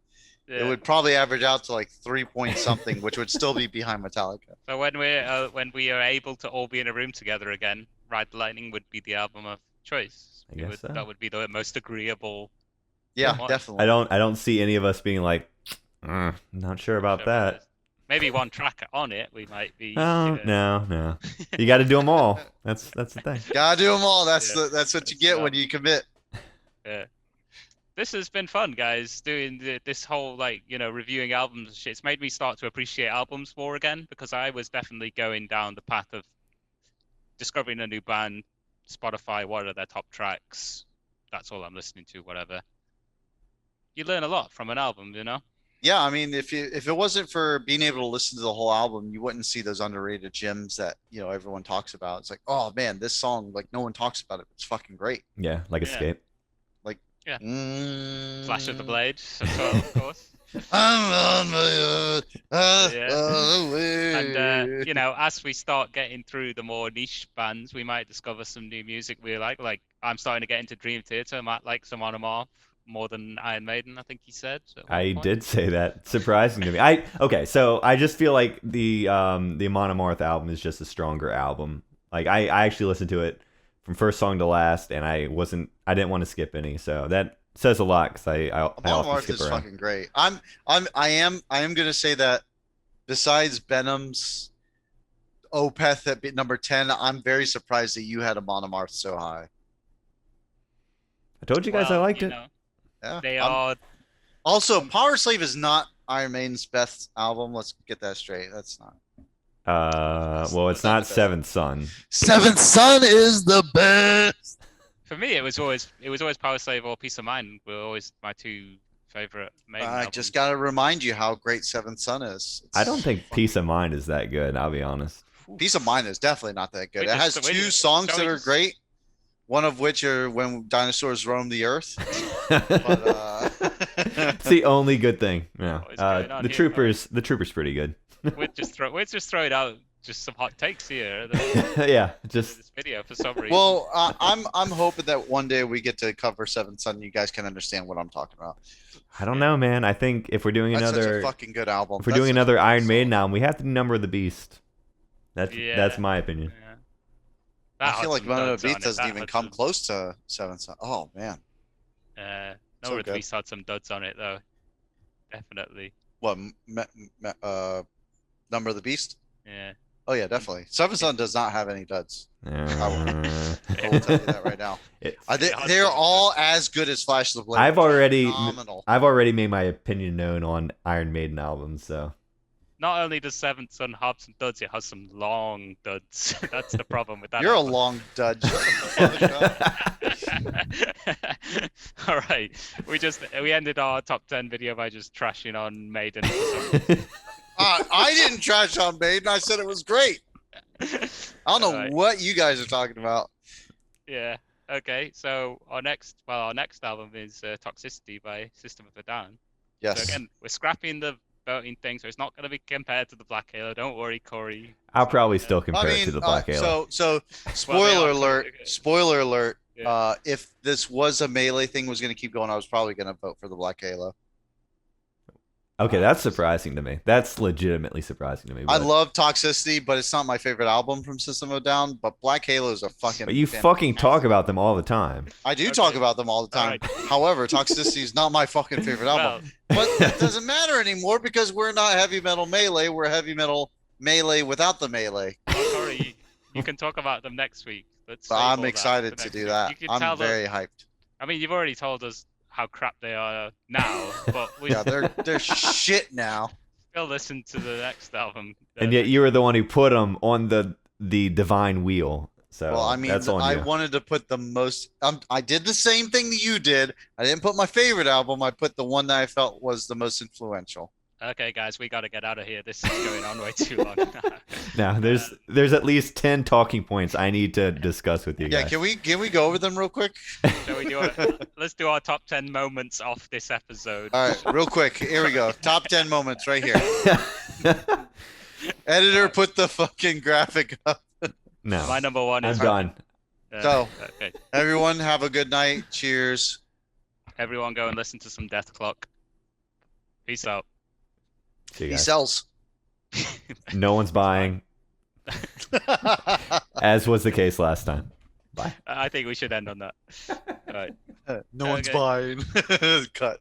Speaker 2: Yeah.
Speaker 3: It would probably average out to like 3 point something, which would still be behind Metallica.
Speaker 2: So when we are able to all be in a room together again, Ride the Lightning would be the album of choice.
Speaker 1: I guess so.
Speaker 2: That would be the most agreeable.
Speaker 3: Yeah,
Speaker 2: one.
Speaker 3: definitely.
Speaker 1: I don't see any of us being like, not sure about that.
Speaker 2: Maybe one track on it, we might be.
Speaker 1: Oh, no. You got to do them all. That's the thing.
Speaker 3: Gotta do them all. That's what you get when you commit.
Speaker 2: Yeah. This has been fun, guys, doing this whole, reviewing albums and shit. It's made me start to appreciate albums more again, because I was definitely going down the path of discovering a new band, Spotify, what are their top tracks, that's all I'm listening to, whatever. You learn a lot from an album, you know?
Speaker 3: Yeah, I mean, if it wasn't for being able to listen to the whole album, you wouldn't see those underrated gems that everyone talks about. It's like, oh man, this song, like, no one talks about it. It's fucking great.
Speaker 1: Yeah, like Escape.
Speaker 2: Yeah. Flash of the Blade, of course.
Speaker 3: I'm on my
Speaker 2: Yeah. And as we start getting through the more niche bands, we might discover some new music we like. Like, I'm starting to get into Dream Theater. Matt likes Amon Amarth more than Iron Maiden, I think he said.
Speaker 1: I did say that. Surprising to me. So I just feel like the Amon Amarth album is just a stronger album. Like, I actually listened to it from first song to last, and I didn't want to skip any. So that says a lot, because I often skip around.
Speaker 3: Fucking great. I am gonna say that besides Benham's Opeth at number 10, I'm very surprised that you had Amon Amarth so high.
Speaker 1: I told you guys I liked it.
Speaker 3: Yeah.
Speaker 2: They are.
Speaker 3: Also, Power Slave is not Iron Maiden's best album. Let's get that straight. That's not.
Speaker 1: Well, it's not Seventh Son.
Speaker 3: Seventh Son is the best.
Speaker 2: For me, it was always Power Slave or Peace of Mind were always my 2 favorite Maiden
Speaker 3: I
Speaker 2: albums.
Speaker 3: just gotta remind you how great Seventh Son is.
Speaker 1: I don't think Peace of Mind is that good. I'll be honest.
Speaker 3: Peace of Mind is definitely not that good.
Speaker 2: It
Speaker 3: It has 2 songs that are great. One of which are When Dinosaurs Roam the Earth. But,
Speaker 1: It's the only good thing. Yeah.
Speaker 2: What is going on
Speaker 1: The
Speaker 2: here,
Speaker 1: Trooper's pretty good.
Speaker 2: We're just throwing out just some hot takes here.
Speaker 1: Yeah, just
Speaker 2: This video for some reason.
Speaker 3: well, I'm hoping that one day we get to cover Seventh Son. You guys can understand what I'm talking about.
Speaker 1: I don't know, man. I think if we're doing
Speaker 3: That's such
Speaker 1: another
Speaker 3: a fucking good album.
Speaker 1: if we're
Speaker 3: That's
Speaker 1: doing
Speaker 3: such a
Speaker 1: another
Speaker 3: good
Speaker 1: Iron
Speaker 3: song.
Speaker 1: Maiden album, we have to do Number of the Beast. That's
Speaker 2: Yeah.
Speaker 1: my opinion.
Speaker 2: Yeah.
Speaker 3: I
Speaker 2: That
Speaker 3: feel
Speaker 2: had
Speaker 3: like
Speaker 2: some
Speaker 3: One of
Speaker 2: duds
Speaker 3: the
Speaker 2: on
Speaker 3: Beats
Speaker 2: it.
Speaker 3: doesn't
Speaker 2: That
Speaker 3: even
Speaker 2: had
Speaker 3: come
Speaker 2: some-
Speaker 3: close to Seventh Son. Oh man,
Speaker 2: No,
Speaker 3: So
Speaker 2: the
Speaker 3: good.
Speaker 2: Beast had some duds on it though. Definitely.
Speaker 3: what? Number of the Beast?
Speaker 2: Yeah.
Speaker 3: Oh yeah, definitely. Seventh Son does not have any duds. I will tell you that right now.
Speaker 1: It's-
Speaker 3: They're all as good as Flash of the Blade.
Speaker 1: I've already
Speaker 3: Phenomenal.
Speaker 1: made my opinion known on Iron Maiden albums, so
Speaker 2: Not only does Seventh Son have some duds, it has some long duds. That's the problem with that.
Speaker 3: You're a
Speaker 2: album.
Speaker 3: long dud. Shut the fuck up.
Speaker 2: All right, we ended our top 10 video by just trashing on Maiden.
Speaker 3: I didn't trash on Maiden. I said it was great. I don't know
Speaker 2: Alright.
Speaker 3: what you guys are talking about.
Speaker 2: Yeah. Okay. So our next album is Toxicity by System of a Down.
Speaker 3: Yes.
Speaker 2: So again, we're scrapping the voting thing, so it's not going to be compared to the Black Halo. Don't worry, Corey.
Speaker 1: I'll probably still compare it to the Black Halo.
Speaker 3: So
Speaker 2: Well,
Speaker 3: spoiler
Speaker 2: they are
Speaker 3: alert.
Speaker 2: so-
Speaker 3: Spoiler alert.
Speaker 2: Yeah.
Speaker 3: If this was a melee thing was going to keep going, I was probably going to vote for the Black Halo.
Speaker 1: Okay, that's surprising to me. That's legitimately surprising to me.
Speaker 3: I
Speaker 1: but-
Speaker 3: love Toxicity, but it's not my favorite album from System of a Down. But Black Halo is a fucking.
Speaker 1: But you fucking talk about them all the time.
Speaker 3: I do talk about them all the time.
Speaker 2: All
Speaker 3: However, Toxicity is not my fucking favorite album. But it doesn't matter anymore because we're not heavy metal melee. We're heavy metal melee without the melee.
Speaker 2: Sorry, you can talk about them next week. Let's
Speaker 3: So
Speaker 2: save all
Speaker 3: I'm
Speaker 2: that
Speaker 3: excited
Speaker 2: for
Speaker 3: to
Speaker 2: next
Speaker 3: do
Speaker 2: week.
Speaker 3: that.
Speaker 2: You can tell
Speaker 3: I'm very hyped.
Speaker 2: I mean, you've already told us how crap they are now, but we
Speaker 3: Yeah, they're shit now.
Speaker 2: still listen to the next album.
Speaker 1: And yet you were the one who put them on the divine wheel. So
Speaker 3: Well, I mean,
Speaker 1: that's on
Speaker 3: I
Speaker 1: you.
Speaker 3: wanted to put the most. I did the same thing that you did. I didn't put my favorite album. I put the one that I felt was the most influential.
Speaker 2: Okay, guys, we got to get out of here. This is going on way too long.
Speaker 1: Now there's at least 10 talking points I need to discuss with you
Speaker 3: Yeah,
Speaker 1: guys.
Speaker 3: can we go over them real quick?
Speaker 2: Shall we let's do our top 10 moments off this episode.
Speaker 3: All right, real quick. Here we go. Top 10 moments right here. Editor, put the fucking graphic up.
Speaker 1: No,
Speaker 2: My number one
Speaker 1: I'm
Speaker 2: is
Speaker 1: done.
Speaker 3: So-
Speaker 2: okay.
Speaker 3: Everyone, have a good night. Cheers.
Speaker 2: Everyone, go and listen to some Death Clock. Peace out.
Speaker 1: See you
Speaker 3: He
Speaker 1: guys.
Speaker 3: sells.
Speaker 1: No one's buying, as was the case last time. Bye.
Speaker 2: I think we should end on that. All right.
Speaker 3: No one's
Speaker 2: Okay.
Speaker 3: buying. Cut.